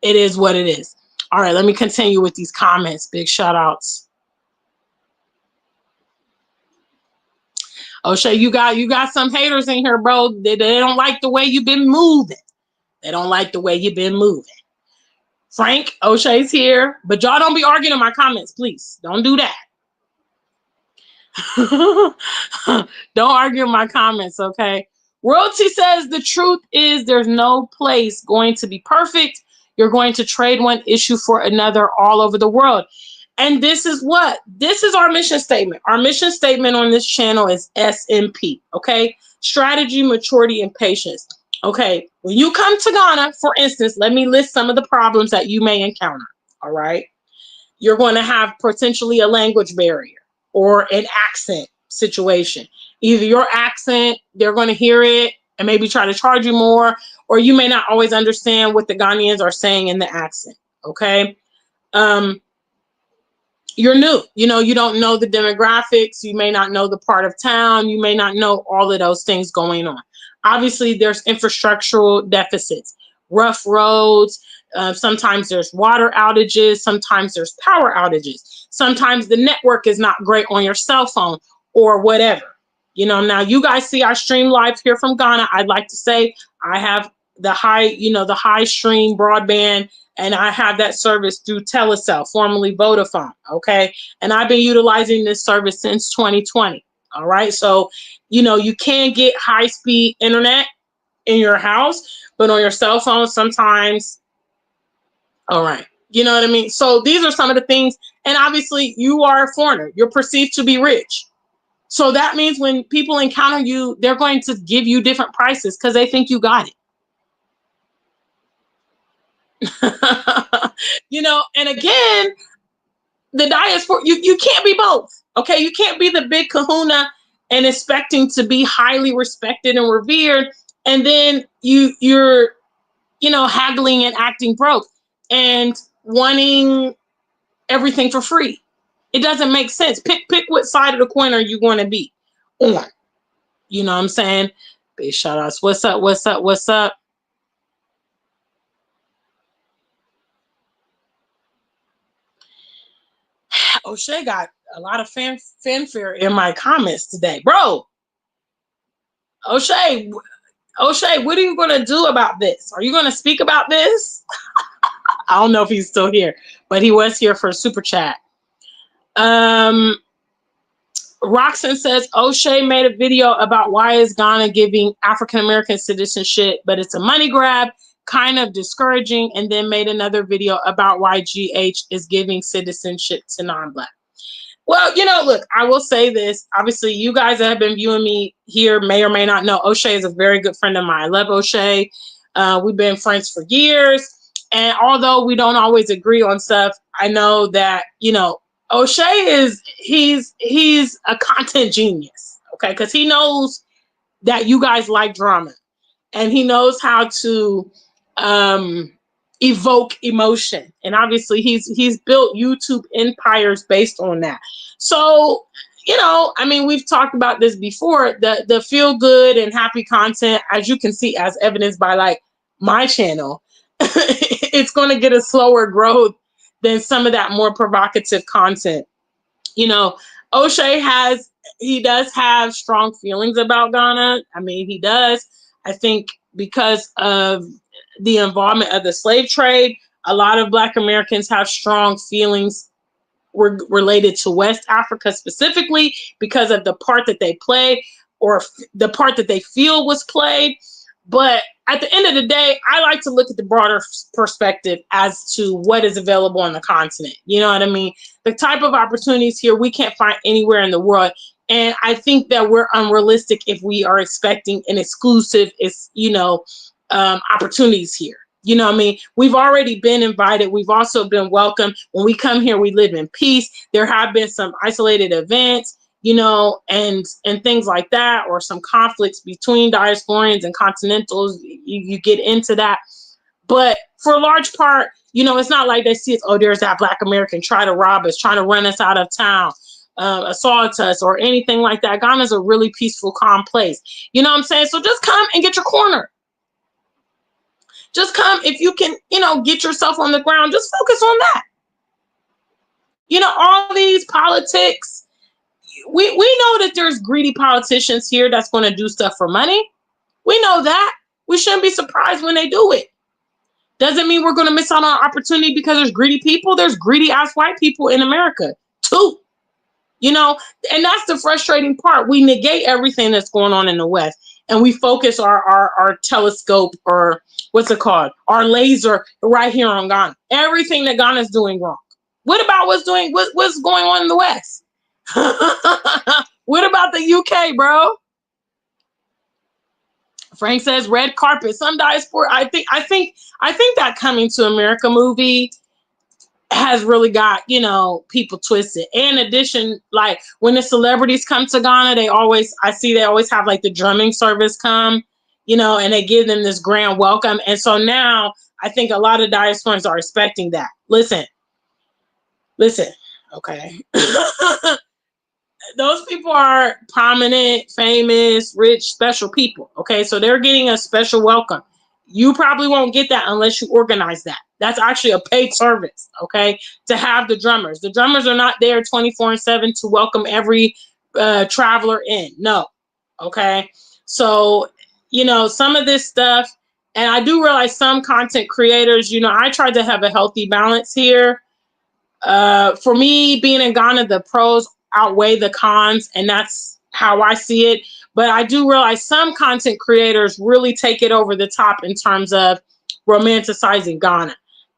it is what it is. All right, let me continue with these comments. Big shout outs. O'Shea, you got some haters in here, bro. They don't like the way you've been moving. They don't like the way you've been moving. Frank, O'Shea's here, but y'all don't be arguing in my comments, please. Don't do that. Don't argue in my comments, okay? Royalty says the truth is there's no place going to be perfect. You're going to trade one issue for another all over the world. And this is what? This is our mission statement. Our mission statement on this channel is SMP, okay? Strategy, maturity, and patience. Okay, when you come to Ghana, for instance, let me list some of the problems that you may encounter, all right? You're going to have potentially a language barrier or an accent situation. Either your accent, they're going to hear it and maybe try to charge you more, or you may not always understand what the Ghanaians are saying in the accent, okay? You're new, you know, you don't know the demographics, you may not know the part of town, you may not know all of those things going on. Obviously, there's infrastructural deficits, rough roads, sometimes there's water outages, sometimes there's power outages, sometimes the network is not great on your cell phone or whatever. You know, now you guys see I stream live here from Ghana. I'd like to say I have the high stream broadband, and I have that service through Telecel, formerly Vodafone, okay? And I've been utilizing this service since 2020, all right? So, you know, you can get high-speed internet in your house, but on your cell phone sometimes, all right. You know what I mean? So these are some of the things, and obviously you are a foreigner. You're perceived to be rich. So that means when people encounter you, they're going to give you different prices because they think you got it. You know, and again, the diaspora, you can't be both, okay? You can't be the big kahuna and expecting to be highly respected and revered, and then you're haggling and acting broke and wanting everything for free. It doesn't make sense. Pick what side of the coin are you going to be on? You know what I'm saying? Big shout outs. What's up? What's up? What's up? O'Shea got a lot of fanfare in my comments today. Bro, O'Shea, what are you going to do about this? Are you going to speak about this? I don't know if he's still here, but he was here for super chat. Roxanne says O'Shea made a video about why is Ghana giving African American citizenship, but it's a money grab, kind of discouraging, and then made another video about why GH is giving citizenship to non-Black. Well, look, I will say this. Obviously, you guys that have been viewing me here may or may not know O'Shea is a very good friend of mine. I love O'Shea. We've been friends for years. And although we don't always agree on stuff, I know that, O'Shea he's a content genius, okay? Because he knows that you guys like drama, and he knows how to evoke emotion. And obviously, he's built YouTube empires based on that. So, we've talked about this before. The feel good and happy content, as you can see, as evidenced by like my channel, it's going to get a slower growth than some of that more provocative content. O'Shea does have strong feelings about Ghana. He does. I think because of the involvement of the slave trade, a lot of Black Americans have strong feelings related to West Africa specifically because of the part that they play or the part that they feel was played. But at the end of the day, I like to look at the broader perspective as to what is available on the continent. You know what I mean? The type of opportunities here we can't find anywhere in the world. And I think that we're unrealistic if we are expecting an exclusive, opportunities here. You know what I mean? We've already been invited. We've also been welcomed. When we come here, we live in peace. There have been some isolated events, and things like that, or some conflicts between diasporans and continentals. You get into that. But for a large part, it's not like they see it, oh, there's that Black American try to rob us, trying to run us out of town, assault us, or anything like that. Ghana's a really peaceful, calm place. You know what I'm saying? So just come and get your corner. Just come. If you can, get yourself on the ground, just focus on that. All these politics, we know that there's greedy politicians here that's going to do stuff for money. We know that. We shouldn't be surprised when they do it. Doesn't mean we're going to miss out on opportunity because there's greedy people. There's greedy ass white people in America too. And that's the frustrating part. We negate everything that's going on in the West, and we focus our telescope, or what's it called? Our laser right here on Ghana. Everything that Ghana's doing wrong. What about what's going on in the West? What about the UK, bro? Frank says red carpet. Some diaspora. I think that Coming to America movie has really got, people twisted. In addition, like when the celebrities come to Ghana, I see they always have like the drumming service come, and they give them this grand welcome. And so now I think a lot of diasporans are expecting that. Listen, okay. Those people are prominent, famous, rich, special people. Okay, so they're getting a special welcome. You probably won't get that unless you organize that. That's actually a paid service, okay, to have the drummers. The drummers are not there 24/7 to welcome every traveler in. No, okay. So, some of this stuff, and I do realize some content creators, I try to have a healthy balance here. For me, being in Ghana, the pros outweigh the cons, and that's how I see it. But I do realize some content creators really take it over the top in terms of romanticizing Ghana.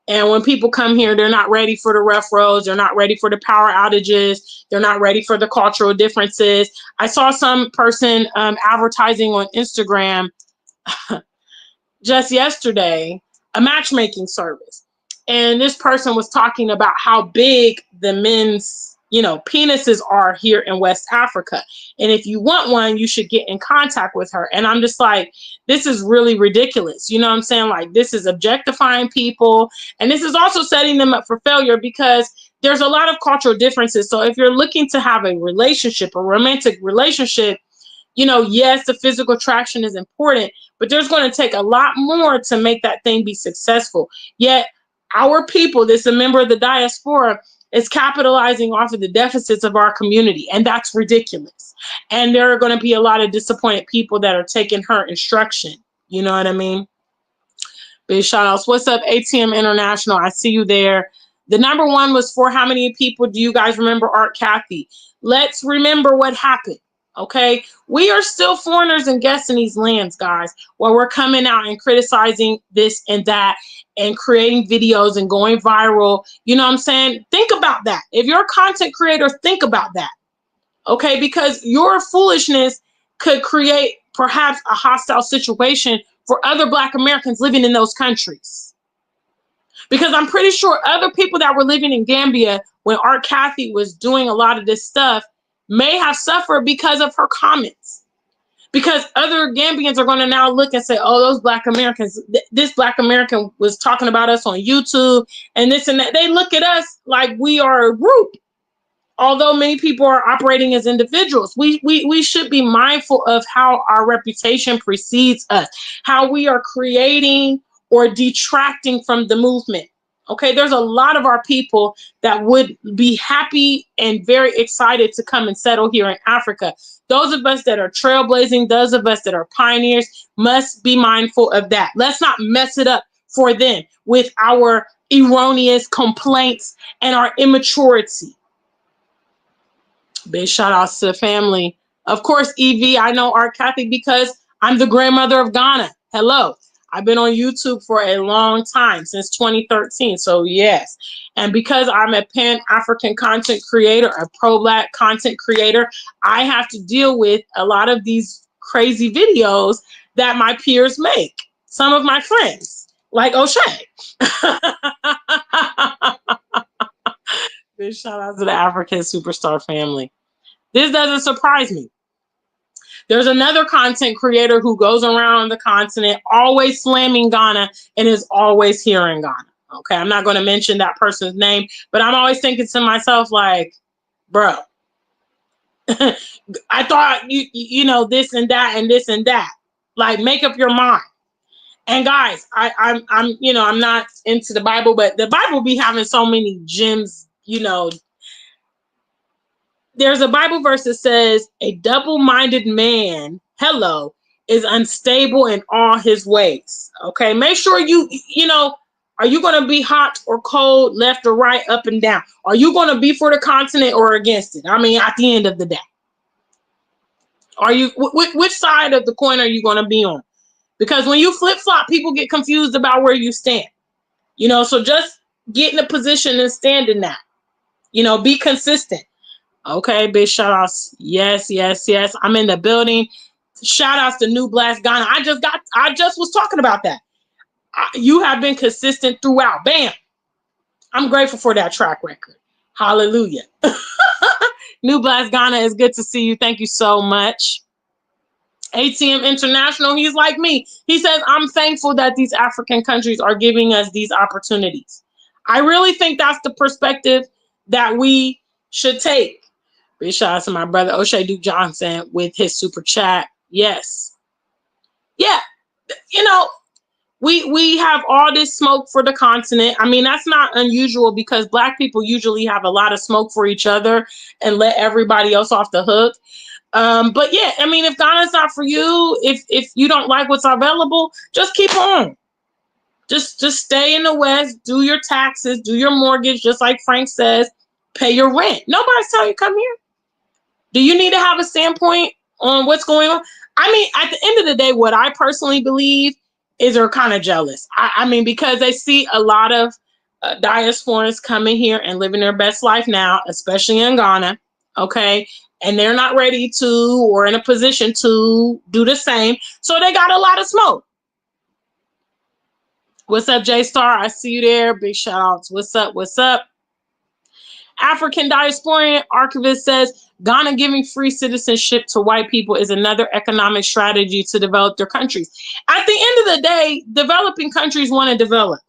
And when people come here, they're not ready for the rough roads. They're not ready for the power outages. They're not ready for the cultural differences. I saw some person advertising on Instagram just yesterday, a matchmaking service. And this person was talking about how big the men's, penises are here in West Africa. And if you want one, you should get in contact with her. And I'm just like, this is really ridiculous. You know what I'm saying? Like, this is objectifying people. And this is also setting them up for failure because there's a lot of cultural differences. So if you're looking to have a relationship, a romantic relationship, yes, the physical attraction is important, but there's going to take a lot more to make that thing be successful. Yet our people, this a member of the diaspora, is capitalizing off of the deficits of our community. And that's ridiculous. And there are going to be a lot of disappointed people that are taking her instruction. You know what I mean? Big shout outs. What's up, ATM International? I see you there. The number one was for how many people do you guys remember Art Kathy? Let's remember what happened. Okay, we are still foreigners and guests in these lands, guys, while we're coming out and criticizing this and that and creating videos and going viral. You know what I'm saying? Think about that. If you're a content creator, think about that. Okay, because your foolishness could create perhaps a hostile situation for other Black Americans living in those countries. Because I'm pretty sure other people that were living in Gambia when Art Kathy was doing a lot of this stuff may have suffered because of her comments. Because other Gambians are going to now look and say, oh, those Black Americans, this Black American was talking about us on YouTube and this and that. They look at us like we are a group. Although many people are operating as individuals, we should be mindful of how our reputation precedes us, how we are creating or detracting from the movement. Okay, there's a lot of our people that would be happy and very excited to come and settle here in Africa. Those of us that are trailblazing, those of us that are pioneers must be mindful of that. Let's not mess it up for them with our erroneous complaints and our immaturity. Big shout outs to the family. Of course, EV, I know Art Kathy because I'm the grandmother of Ghana. Hello. I've been on YouTube for a long time, since 2013. So yes. And because I'm a Pan-African content creator, a pro-Black content creator, I have to deal with a lot of these crazy videos that my peers make. Some of my friends, like O'Shea. Big shout out to the African superstar family. This doesn't surprise me. There's another content creator who goes around the continent always slamming Ghana and is always here in Ghana. Okay, I'm not going to mention that person's name, but I'm always thinking to myself, like, bro, I thought you know this and that and this and that. Like, make up your mind. And guys, I'm I'm not into the Bible, but the Bible be having so many gems, There's a Bible verse that says, a double-minded man, is unstable in all his ways. Okay, make sure are you going to be hot or cold, left or right, up and down? Are you going to be for the continent or against it? I mean, at the end of the day, are you which side of the coin are you going to be on? Because when you flip-flop, people get confused about where you stand. So just get in a position and stand in that. Be consistent. Okay, big shout outs. Yes. I'm in the building. Shout outs to New Blast Ghana. I just was talking about that. You have been consistent throughout. Bam. I'm grateful for that track record. Hallelujah. New Blast Ghana, is good to see you. Thank you so much. ATM International, he's like me. He says, I'm thankful that these African countries are giving us these opportunities. I really think that's the perspective that we should take. Big shout out to my brother O'Shea Duke Johnson with his super chat. Yes. Yeah. We have all this smoke for the continent. I mean, that's not unusual because Black people usually have a lot of smoke for each other and let everybody else off the hook. But yeah, I mean, if Ghana's not for you, if you don't like what's available, just keep on. Just stay in the West, do your taxes, do your mortgage, just like Frank says, pay your rent. Nobody's telling you come here. Do you need to have a standpoint on what's going on? I mean, at the end of the day, what I personally believe is they're kind of jealous. I mean, because they see a lot of diasporans coming here and living their best life now, especially in Ghana, okay? And they're not ready to or in a position to do the same. So they got a lot of smoke. What's up, J Star? I see you there. Big shout outs. What's up? African diasporian archivist says Ghana giving free citizenship to white people is another economic strategy to develop their countries. At the end of the day, developing countries want to develop.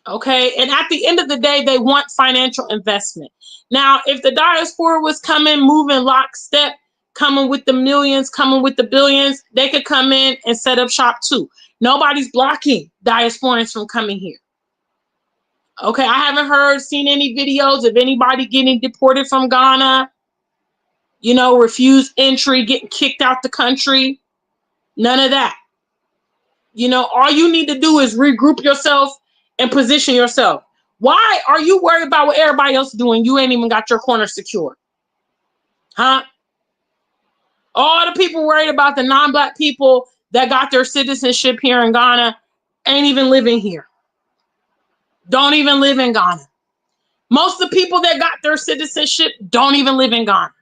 Okay, and at the end of the day, they want financial investment. Now, if the diaspora was coming, moving lockstep, coming with the millions, coming with the billions, they could come in and set up shop too. Nobody's blocking diasporans from coming here. Okay, I haven't seen any videos of anybody getting deported from Ghana, refused entry, getting kicked out the country. None of that. All you need to do is regroup yourself and position yourself. Why are you worried about what everybody else is doing? You ain't even got your corner secure. Huh? All the people worried about the non-black people that got their citizenship here in Ghana ain't even living here. Don't even live in Ghana. Most of the people that got their citizenship don't even live in Ghana.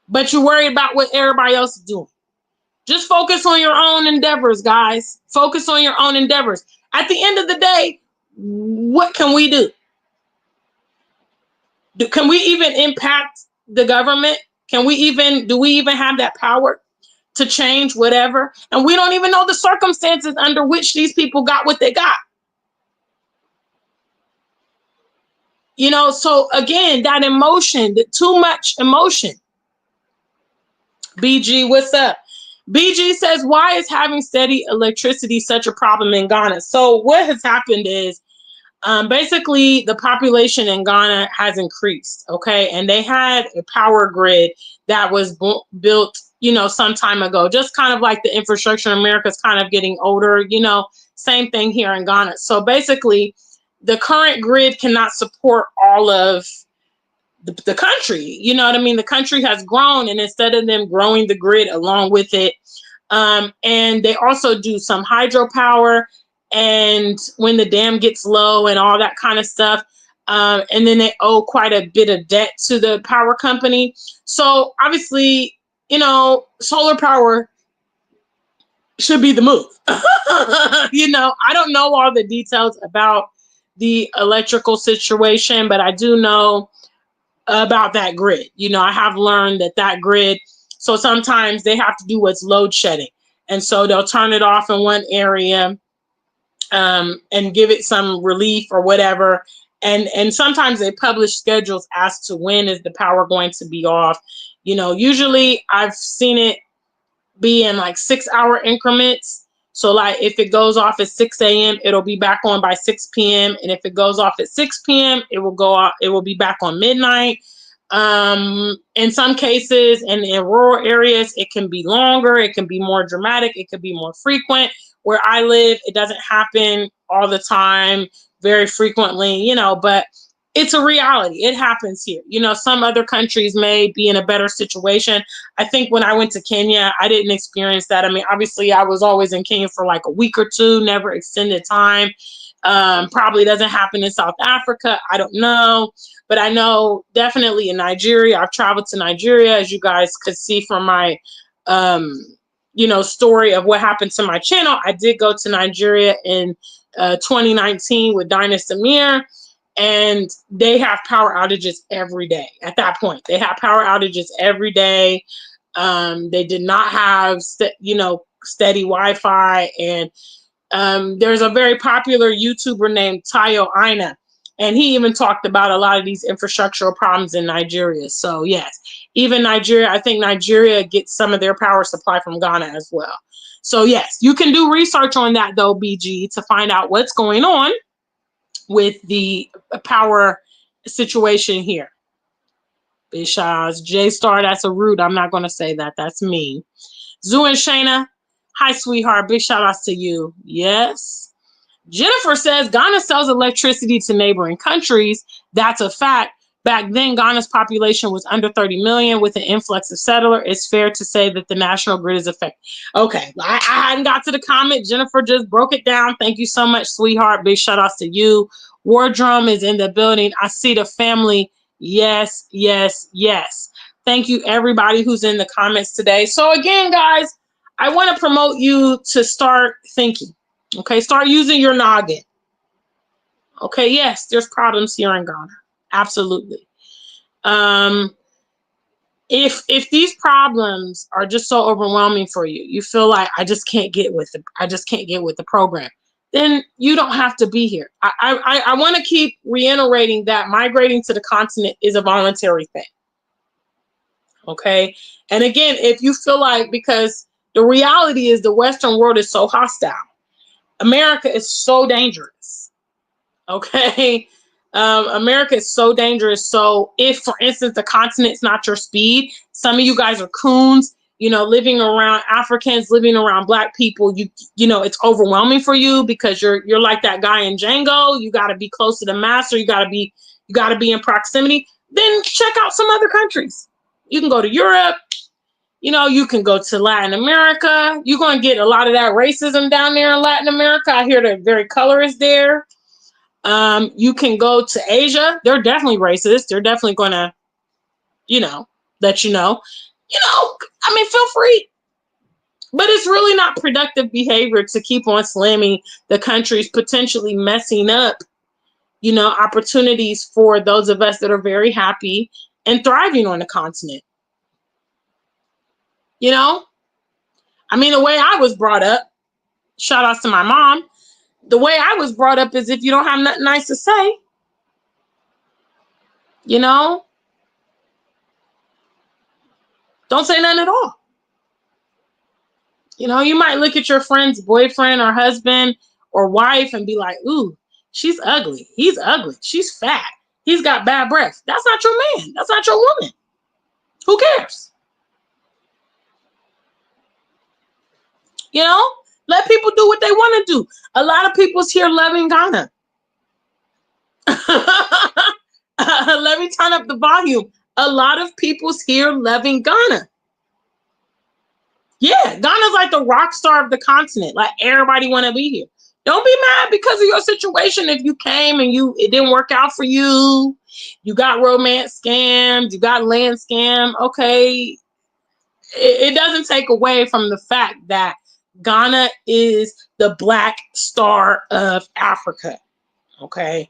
But you're worried about what everybody else is doing. Just focus on your own endeavors, guys. Focus on your own endeavors. At the end of the day, what can we do? Can we even impact the government? Do we even have that power to change whatever? And we don't even know the circumstances under which these people got what they got. So again, that emotion, too much emotion. BG, what's up? BG says, why is having steady electricity such a problem in Ghana? So what has happened is basically the population in Ghana has increased, okay? And they had a power grid that was built, some time ago, just kind of like the infrastructure in America is kind of getting older, same thing here in Ghana. So basically the current grid cannot support all of the country. You know what I mean? The country has grown, and instead of them growing the grid along with it, and they also do some hydropower, and when the dam gets low and all that kind of stuff, and then they owe quite a bit of debt to the power company. So obviously, solar power should be the move. I don't know all the details about the electrical situation, but I do know about that grid. I have learned that grid, so sometimes they have to do what's load shedding. And so they'll turn it off in one area and give it some relief or whatever. And sometimes they publish schedules as to when is the power going to be off. Usually I've seen it be in like 6-hour increments. So like if it goes off at 6 a.m., it'll be back on by 6 p.m. And if it goes off at 6 p.m., it will be back on midnight. In some cases, and in rural areas, it can be longer, it can be more dramatic, it could be more frequent. Where I live, it doesn't happen all the time, very frequently, but it's a reality. It happens here. Some other countries may be in a better situation. I think when I went to Kenya, I didn't experience that. I mean, obviously, I was always in Kenya for like a week or two, never extended time. Probably doesn't happen in South Africa. I don't know. But I know definitely in Nigeria, I've traveled to Nigeria, as you guys could see from my, story of what happened to my channel. I did go to Nigeria in 2019 with Dinah Samir. And they have power outages every day. At that point, they have power outages every day. They did not have, steady Wi-Fi. And there's a very popular YouTuber named Tayo Aina, and he even talked about a lot of these infrastructural problems in Nigeria. So yes, even Nigeria, I think Nigeria gets some of their power supply from Ghana as well. So yes, you can do research on that though, BG, to find out what's going on with the power situation here. Bishaz, J-Star, that's a rude. I'm not going to say that. That's me. Zoo and Shayna, hi, sweetheart. Big shout outs to you. Yes. Jennifer says Ghana sells electricity to neighboring countries. That's a fact. Back then, Ghana's population was under 30 million with an influx of settlers. It's fair to say that the national grid is affected. Okay, I hadn't got to the comment. Jennifer just broke it down. Thank you so much, sweetheart. Big shout outs to you. War Drum is in the building. I see the family. Yes, yes, yes. Thank you, everybody who's in the comments today. So again, guys, I want to promote you to start thinking. Okay, start using your noggin. Okay, yes, there's problems here in Ghana. Absolutely. If these problems are just so overwhelming for you, you feel like I just can't get with the program, then you don't have to be here. I want to keep reiterating that migrating to the continent is a voluntary thing. Okay. And again, if you feel like, because the reality is the Western world is so hostile, America is so dangerous. Okay. America is so dangerous. So if, for instance, the continent's not your speed, some of you guys are coons, living around Africans, living around Black people, it's overwhelming for you because you're like that guy in Django. You got to be close to the master. You got to be in proximity. Then check out some other countries. You can go to Europe. You can go to Latin America. You're going to get a lot of that racism down there in Latin America. I hear they're very colorist there. You can go to Asia. They're definitely racist. They're definitely going to, let you know. Feel free. But it's really not productive behavior to keep on slamming the countries, potentially messing up, opportunities for those of us that are very happy and thriving on the continent. The way I was brought up, shout outs to my mom, the way I was brought up is if you don't have nothing nice to say, don't say nothing at all. You might look at your friend's boyfriend or husband or wife and be like, ooh, she's ugly. He's ugly. She's fat. He's got bad breath. That's not your man. That's not your woman. Who cares? Let people do what they want to do. A lot of people's here loving Ghana. Let me turn up the volume. A lot of people's here loving Ghana. Yeah, Ghana's like the rock star of the continent. Like everybody want to be here. Don't be mad because of your situation. If you came and it didn't work out for you, you got romance scammed, you got land scammed. Okay, it doesn't take away from the fact that Ghana is the black star of Africa. Okay,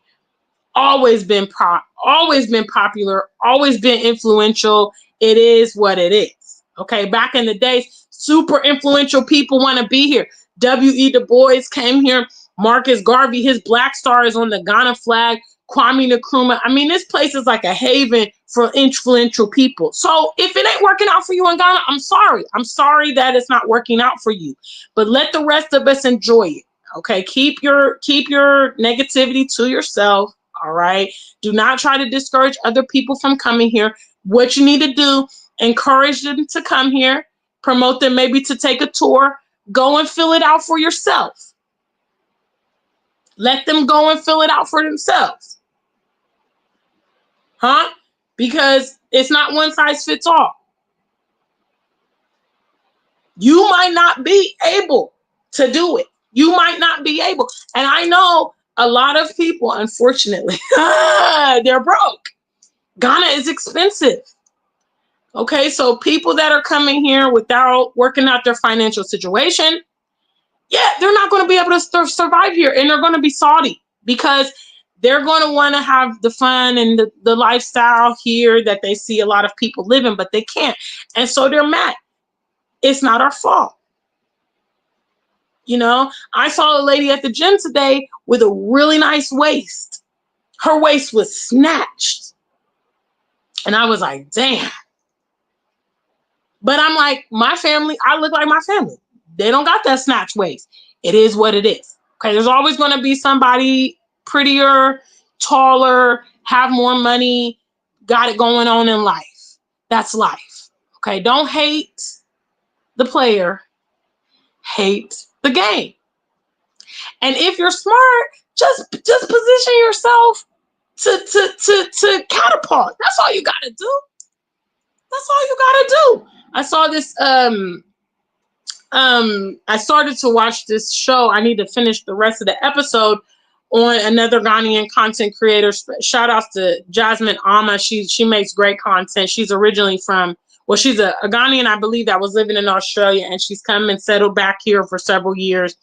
always been popular, always been influential. It is what it is. Okay, back in the days, super influential people want to be here. W.E. Du Bois came here. Marcus Garvey, his black star is on the Ghana flag. Kwame Nkrumah. This place is like a haven for influential people. So if it ain't working out for you in Ghana, I'm sorry. I'm sorry that it's not working out for you. But let the rest of us enjoy it. Okay, keep your negativity to yourself. All right. Do not try to discourage other people from coming here. What you need to do, encourage them to come here, promote them maybe to take a tour, go and fill it out for yourself. Let them go and fill it out for themselves. Because it's not one size fits all. You might not be able to do it. You might not be able. And I know a lot of people, unfortunately, they're broke. Ghana is expensive. Okay, so people that are coming here without working out their financial situation, they're not going to be able to survive here, and they're going to be salty because they're going to want to have the fun and the lifestyle here that they see a lot of people living, but they can't. And so they're mad. It's not our fault. I saw a lady at the gym today with a really nice waist. Her waist was snatched. And I was like, damn. But I'm like, my family, I look like my family. They don't got that snatch waist. It is what it is. Okay, there's always going to be somebody prettier, taller, have more money, got it going on in life. That's life. Okay, don't hate the player, hate the game. And if you're smart, just position yourself to catapult. That's all you got to do. That's all you got to do. I saw this I started to watch this show. I need to finish the rest of the episode on another Ghanaian content creator. Shout out to Jasmine Ama. She makes great content. She's originally from Well, she's a Ghanaian, I believe, that was living in Australia, and she's come and settled back here for several years.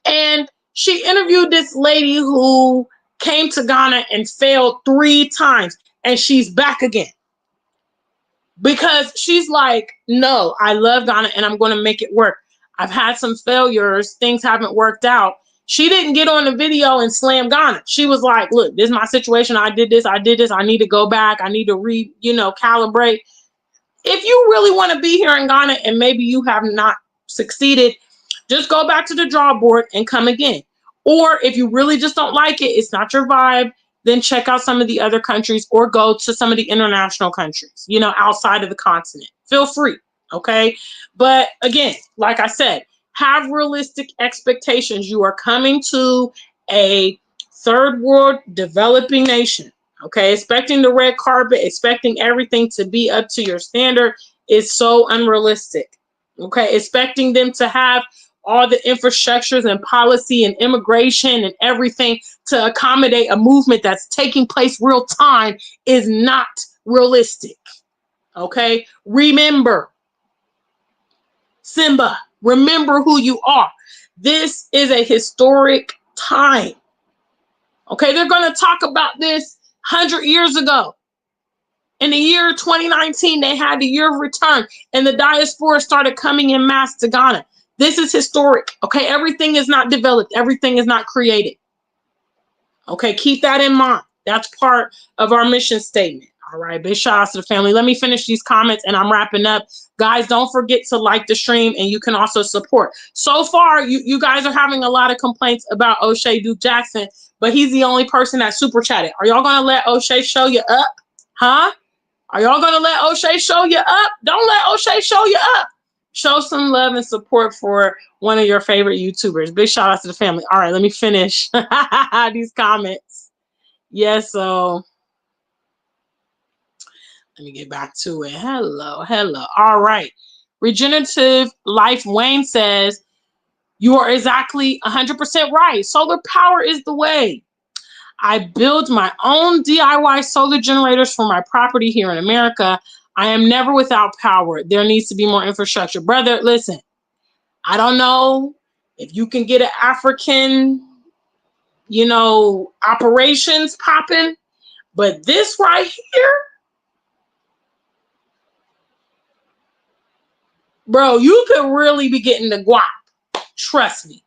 And she interviewed this lady who came to Ghana and failed 3 times, and she's back again. Because she's like, no, I love Ghana and I'm going to make it work. I've had some failures. Things haven't worked out. She didn't get on the video and slam Ghana. She was like, look, this is my situation. I did this. I need to go back. I need to calibrate. If you really want to be here in Ghana and maybe you have not succeeded, just go back to the drawing board and come again. Or if you really just don't like it, it's not your vibe, then check out some of the other countries or go to some of the international countries, outside of the continent. Feel free, okay? But again, like I said, have realistic expectations. You are coming to a third world developing nation, okay? Expecting the red carpet, expecting everything to be up to your standard is so unrealistic, okay? Expecting them to have all the infrastructures and policy and immigration and everything to accommodate a movement that's taking place real time is not realistic. Okay? Remember, Simba, remember who you are. This is a historic time. Okay? They're going to talk about this 100 years ago. In the year 2019, they had the year of return, and the diaspora started coming in mass to Ghana. This is historic, okay? Everything is not developed. Everything is not created. Okay, keep that in mind. That's part of our mission statement. All right, big shout out to the family. Let me finish these comments and I'm wrapping up. Guys, don't forget to like the stream and you can also support. So far, you guys are having a lot of complaints about O'Shea Duke Jackson, but he's the only person that super chatted. Are y'all gonna let O'Shea show you up? Huh? Are y'all gonna let O'Shea show you up? Don't let O'Shea show you up. Show some love and support for one of your favorite YouTubers. Big shout out to the family. All right, let me finish these comments. Yes, so let me get back to it. Hello. All right. Regenerative Life Wayne says, you are exactly 100% right. Solar power is the way. I build my own DIY solar generators for my property here in America. I am never without power. There needs to be more infrastructure. Brother, listen, I don't know if you can get an African, operations popping, but this right here, bro, you could really be getting the guap. Trust me.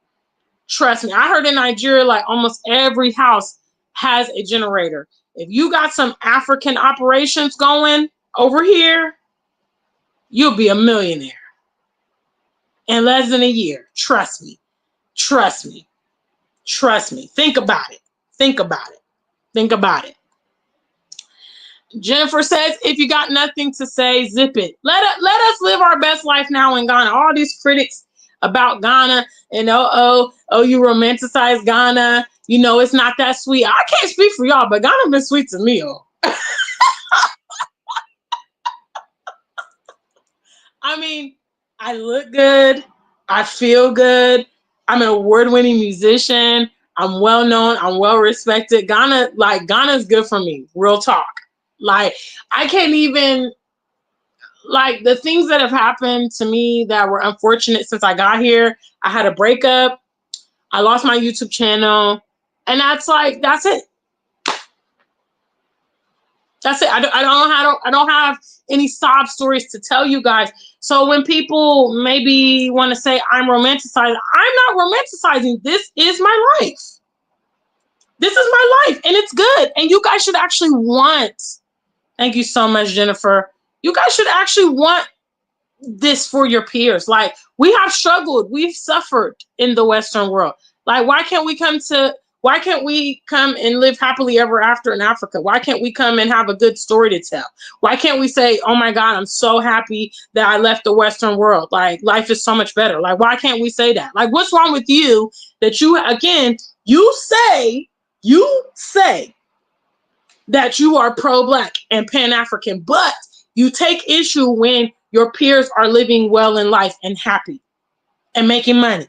I heard in Nigeria, like almost every house has a generator. If you got some African operations going over here, you'll be a millionaire in less than a year. Trust me. Think about it. Jennifer says, if you got nothing to say, zip it. Let us live our best life now in Ghana. All these critics about Ghana and you romanticize Ghana. It's not that sweet. I can't speak for y'all, but Ghana been sweet to me. I mean, I look good. I feel good. I'm an award-winning musician. I'm well known. I'm well respected. Ghana's good for me. Real talk. Like, I can't even, like, the things that have happened to me that were unfortunate since I got here. I had a breakup. I lost my YouTube channel. And that's it. That's it. I don't have any sob stories to tell you guys. So when people maybe want to say I'm romanticizing, I'm not romanticizing. This is my life. This is my life, and it's good. And you guys should actually want. Thank you so much, Jennifer. You guys should actually want this for your peers. Like, we have struggled, we've suffered in the Western world. Like, why can't we come and live happily ever after in Africa? Why can't we come and have a good story to tell? Why can't we say, oh my God, I'm so happy that I left the Western world. Like, life is so much better. Like, why can't we say that? Like, what's wrong with you that you say that you are pro-Black and Pan-African, but you take issue when your peers are living well in life and happy and making money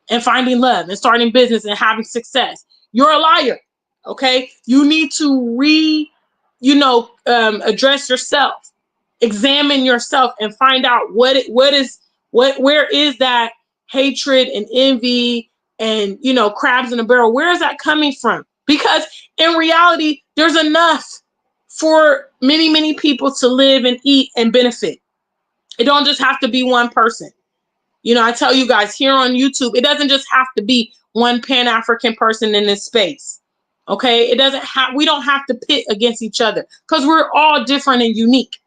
and finding love and starting business and having success. You're a liar, okay? You need to address yourself. Examine yourself and find out where is that hatred and envy and, you know, crabs in a barrel. Where is that coming from? Because in reality, there's enough for many, many people to live and eat and benefit. It don't just have to be one person. You know, I tell you guys here on YouTube, it doesn't just have to be one Pan-African person in this space. Okay, we don't have to pit against each other because we're all different and unique.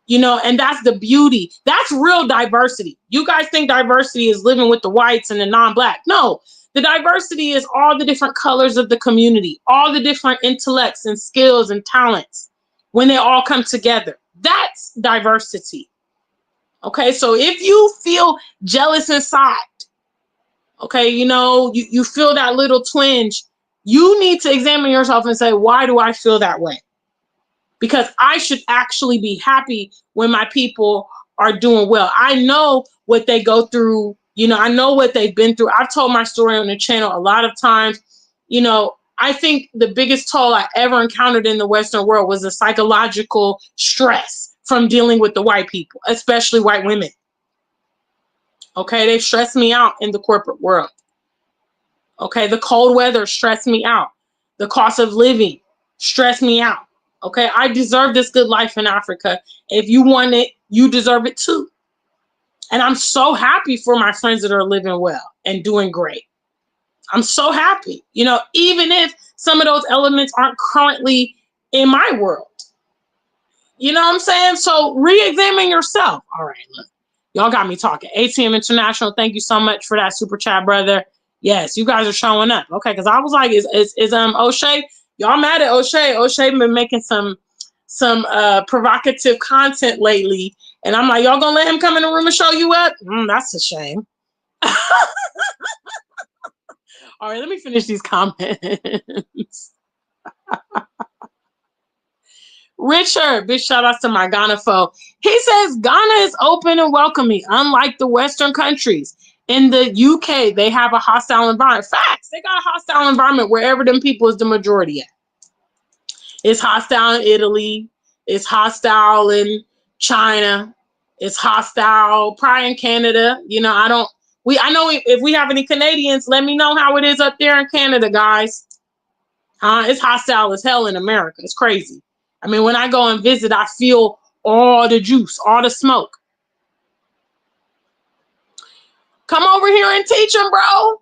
You know, and that's the beauty. That's real diversity. You guys think diversity is living with the whites and the non-black. No, the diversity is all the different colors of the community, all the different intellects and skills and talents when they all come together. That's diversity. Okay, so if you feel jealous inside, okay, you know, you feel that little twinge, you need to examine yourself and say, why do I feel that way? Because I should actually be happy when my people are doing well. I know what they go through. You know, I know what they've been through. I've told my story on the channel a lot of times. You know, I think the biggest toll I ever encountered in the Western world was the psychological stress from dealing with the white people, especially white women. Okay, they stress me out in the corporate world. Okay, the cold weather stressed me out. The cost of living stressed me out. Okay, I deserve this good life in Africa. If you want it, you deserve it too. And I'm so happy for my friends that are living well and doing great. I'm so happy, you know, even if some of those elements aren't currently in my world. You know what I'm saying? So re-examine yourself. All right, look, y'all got me talking. ATM International, thank you so much for that super chat, brother. Yes, you guys are showing up. Okay, because I was like, is O'Shea? Y'all mad at O'Shea? O'Shea been making some provocative content lately, and I'm like, y'all gonna let him come in the room and show you up? That's a shame. All right, let me finish these comments. Richard, big shout outs to my Ghana foe. He says Ghana is open and welcoming, unlike the Western countries. In the UK, they have a hostile environment. Facts, they got a hostile environment wherever them people is the majority at. It's hostile in Italy. It's hostile in China. It's hostile probably in Canada. You know, I know if we have any Canadians, let me know how it is up there in Canada, guys. It's hostile as hell in America. It's crazy. I mean, when I go and visit, I feel all the juice, all the smoke. Come over here and teach them, bro.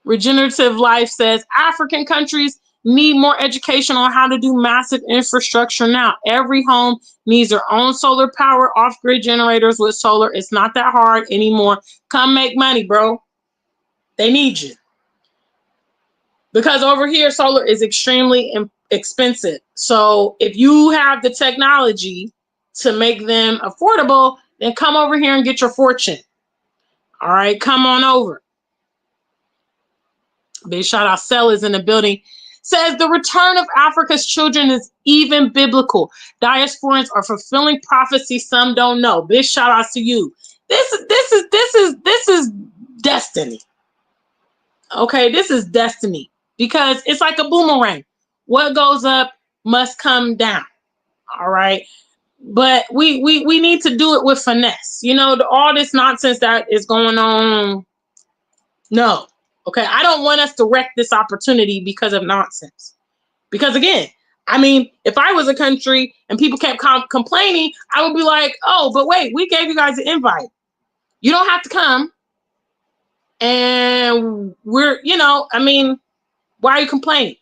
Regenerative Life says African countries need more education on how to do massive infrastructure now. Every home needs their own solar power, off-grid generators with solar. It's not that hard anymore. Come make money, bro. They need you. Because over here, solar is extremely expensive. So if you have the technology to make them affordable, then come over here and get your fortune. All right, come on over. Big shout out, Sel is in the building. Says the return of Africa's children is even biblical. Diasporans are fulfilling prophecy some don't know. Big shout out to you. This is destiny. Okay, this is destiny because it's like a boomerang. What goes up must come down. All right. But we need to do it with finesse. You know, all this nonsense that is going on. No. Okay. I don't want us to wreck this opportunity because of nonsense. Because again, I mean, if I was a country and people kept complaining, I would be like, oh, but wait, we gave you guys an invite. You don't have to come. And we're, you know, I mean, why are you complaining?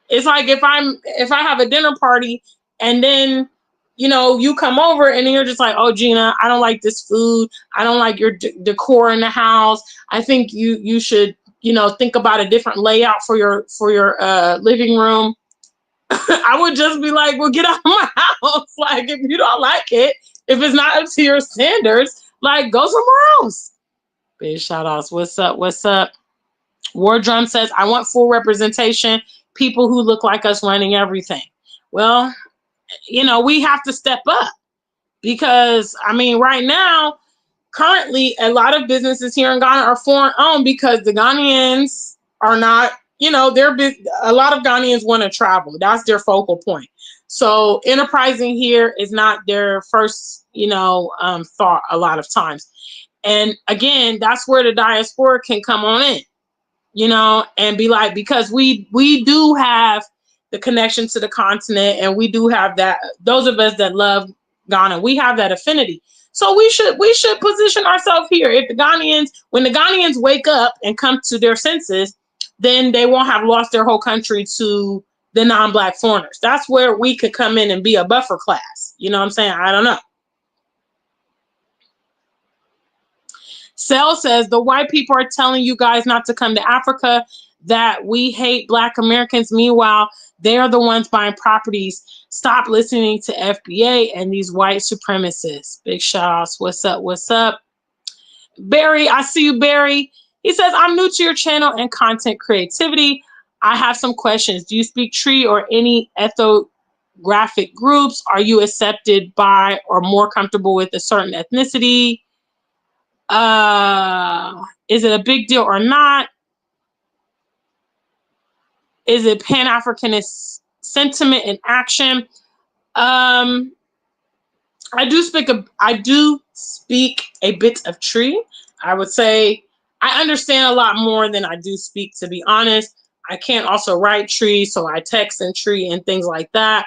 It's like if I have a dinner party and then, you know, you come over and then you're just like, oh, Gina, I don't like this food. I don't like your decor in the house. I think you should, you know, think about a different layout for your living room. I would just be like, well, get out of my house. Like, if you don't like it, if it's not up to your standards, like, go somewhere else. Big shout outs. What's up? What's up? War Drum says, I want full representation. People who look like us running everything. Well, you know, we have to step up because, I mean, right now, currently, a lot of businesses here in Ghana are foreign owned because the Ghanaians are not, you know, a lot of Ghanaians want to travel. That's their focal point. So enterprising here is not their first, thought a lot of times. And again, that's where the diaspora can come on in, and be like, because we do have the connection to the continent, and we do have that. Those of us that love Ghana, we have that affinity. So we should position ourselves here. If the Ghanaians, when the Ghanaians wake up and come to their senses, then they won't have lost their whole country to the non-black foreigners. That's where we could come in and be a buffer class. You know what I'm saying? I don't know. Sel says the white people are telling you guys not to come to Africa, that we hate Black Americans. Meanwhile, they are the ones buying properties. Stop listening to FBA and these white supremacists. Big shout outs. What's up? What's up? Barry, I see you, Barry. He says, I'm new to your channel and content creativity. I have some questions. Do you speak Tree or any ethnographic groups? Are you accepted by or more comfortable with a certain ethnicity? Is it a big deal or not? Is it Pan-Africanist sentiment and action? I do speak a bit of Tree. I would say I understand a lot more than I do speak, to be honest. I can't also write Tree, so I text in Tree and things like that.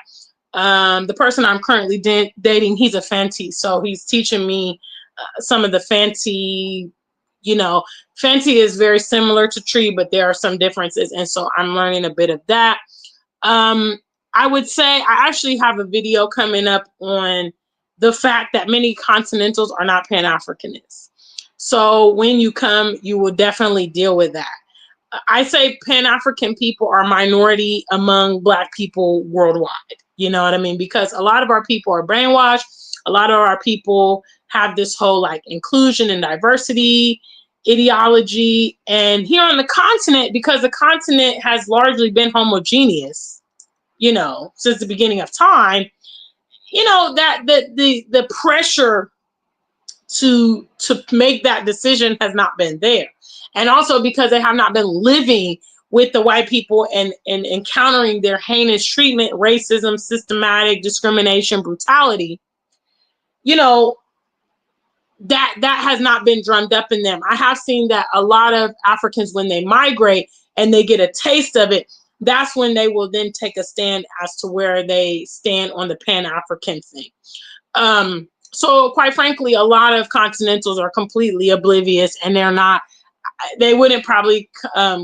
The person I'm currently dating, he's a Fanti, so he's teaching me some of the Fanti. Fanti is very similar to Tree, but there are some differences, and so I'm learning a bit of that. I would say I actually have a video coming up on the fact that many continentals are not Pan-Africanists. So when you come, you will definitely deal with that. I say Pan-African people are minority among Black people worldwide. You know what I mean? Because a lot of our people are brainwashed. A lot of our people have this whole like inclusion and diversity ideology. And here on the continent, because the continent has largely been homogeneous, since the beginning of time, that the pressure to make that decision has not been there. And also because they have not been living with the white people and encountering their heinous treatment, racism, systematic discrimination, brutality, that has not been drummed up in them. I have seen that a lot of Africans, when they migrate and they get a taste of it, that's when they will then take a stand as to where they stand on the Pan-African thing. So quite frankly, a lot of continentals are completely oblivious, and they wouldn't probably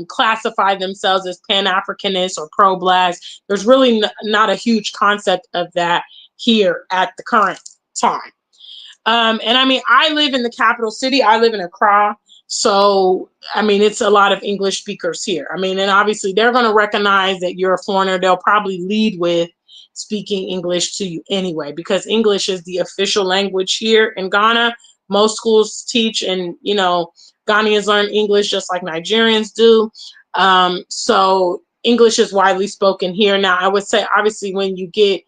classify themselves as Pan-Africanists or pro-Blacks. There's really not a huge concept of that here at the current time. And I mean, I live in the capital city. I live in Accra. So, I mean, it's a lot of English speakers here. I mean, and obviously they're going to recognize that you're a foreigner. They'll probably lead with speaking English to you anyway, because English is the official language here in Ghana. Most schools teach, and, Ghanaians learn English just like Nigerians do. So English is widely spoken here. Now, I would say, obviously, when you get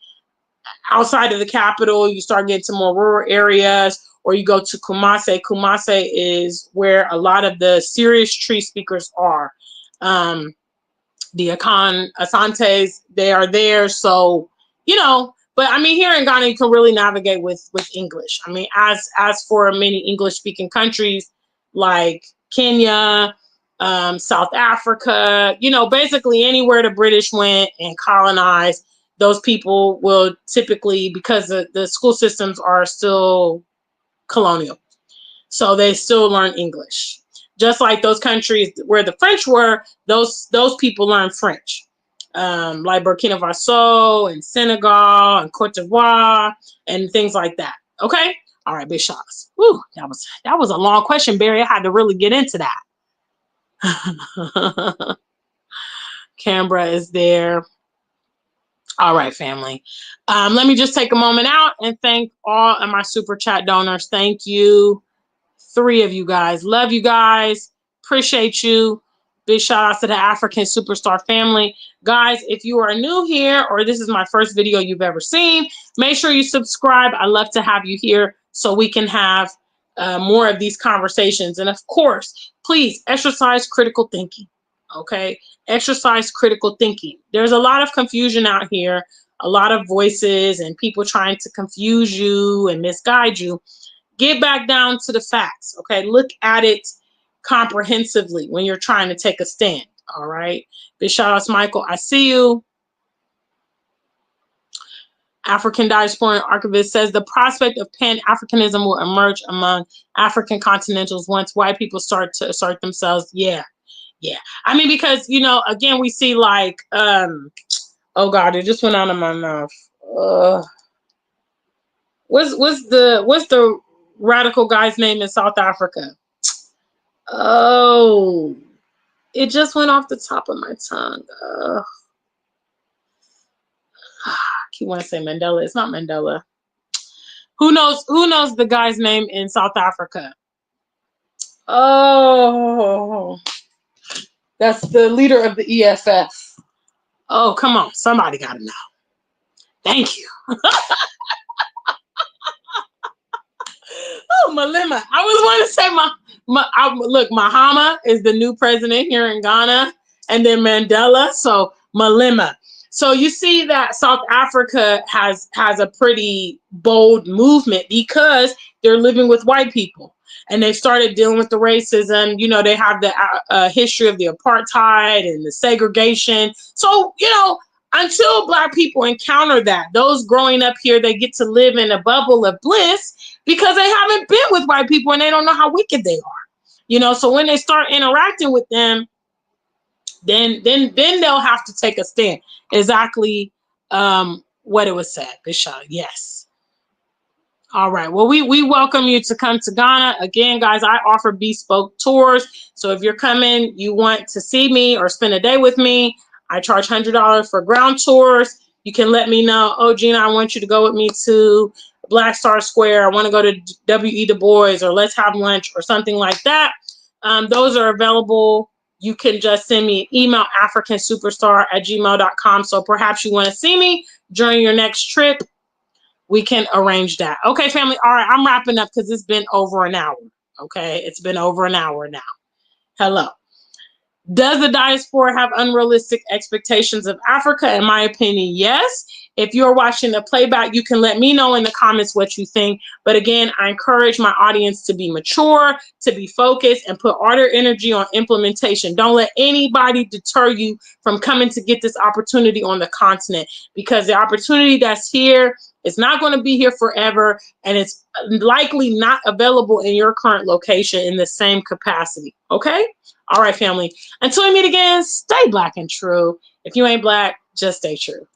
outside of the capital, you start getting to more rural areas, or you go to Kumasi. Kumasi is where a lot of the serious Tree speakers are. The Asantes, they are there. So, but I mean, here in Ghana, you can really navigate with English. I mean, as for many English speaking countries like Kenya, South Africa, basically anywhere the British went and colonized, those people will typically, because the school systems are still colonial, so they still learn English. Just like those countries where the French were, those people learn French, like Burkina Faso and Senegal and Cote d'Ivoire and things like that. Okay, all right, big shots. Woo, that was a long question, Barry. I had to really get into that. Canberra is there. All right, family. Let me just take a moment out and thank all of my super chat donors. Thank you. 3 of you guys. Love you guys. Appreciate you. Big shout out to the African Superstar family. Guys, if you are new here or this is my first video you've ever seen, make sure you subscribe. I love to have you here so we can have more of these conversations. And of course, please exercise critical thinking. Okay? Exercise critical thinking. There's a lot of confusion out here a lot of voices and people trying to confuse you and misguide you. Get back down to the facts, okay? Look at it comprehensively when you're trying to take a stand, all right? Big shout out to Michael. I see you. African Diaspora Archivist says the prospect of Pan-Africanism will emerge among African continentals once white people start to assert themselves. Yeah. I mean, because, you know, again, we see like, oh God, it just went out of my mouth. What's the radical guy's name in South Africa? Oh, it just went off the top of my tongue. I keep want to say Mandela. It's not Mandela. Who knows the guy's name in South Africa? Oh, that's the leader of the EFF. Oh, come on. Somebody got to know. Thank you. Oh, Malema. I was want to say look, Mahama is the new president here in Ghana, and then Mandela. So Malema. So you see that South Africa has a pretty bold movement because they're living with white people, and they started dealing with the racism. You know, they have the history of the apartheid and the segregation. So, you know, until Black people encounter that, those growing up here, they get to live in a bubble of bliss because they haven't been with white people and they don't know how wicked they are. You know, so when they start interacting with them, then they'll have to take a stand. Exactly what it was said, Bishop. Yes. All right. Well, we welcome you to come to Ghana. Again, guys, I offer bespoke tours. So if you're coming, you want to see me or spend a day with me, I charge $100 for ground tours. You can let me know, oh, Gina, I want you to go with me to Black Star Square. I want to go to W.E. Du Bois, or let's have lunch or something like that. Those are available. You can just send me an email, africansuperstar@gmail.com. So perhaps you want to see me during your next trip. We can arrange that. Okay, family. All right, I'm wrapping up because it's been over an hour. Okay, it's been over an hour now. Hello. Does the diaspora have unrealistic expectations of Africa? In my opinion, yes. If you're watching the playback, you can let me know in the comments what you think. But again, I encourage my audience to be mature, to be focused, and put all their energy on implementation. Don't let anybody deter you from coming to get this opportunity on the continent, because the opportunity that's here is not going to be here forever, and it's likely not available in your current location in the same capacity. Okay? All right, family. Until we meet again, stay Black and true. If you ain't Black, just stay true.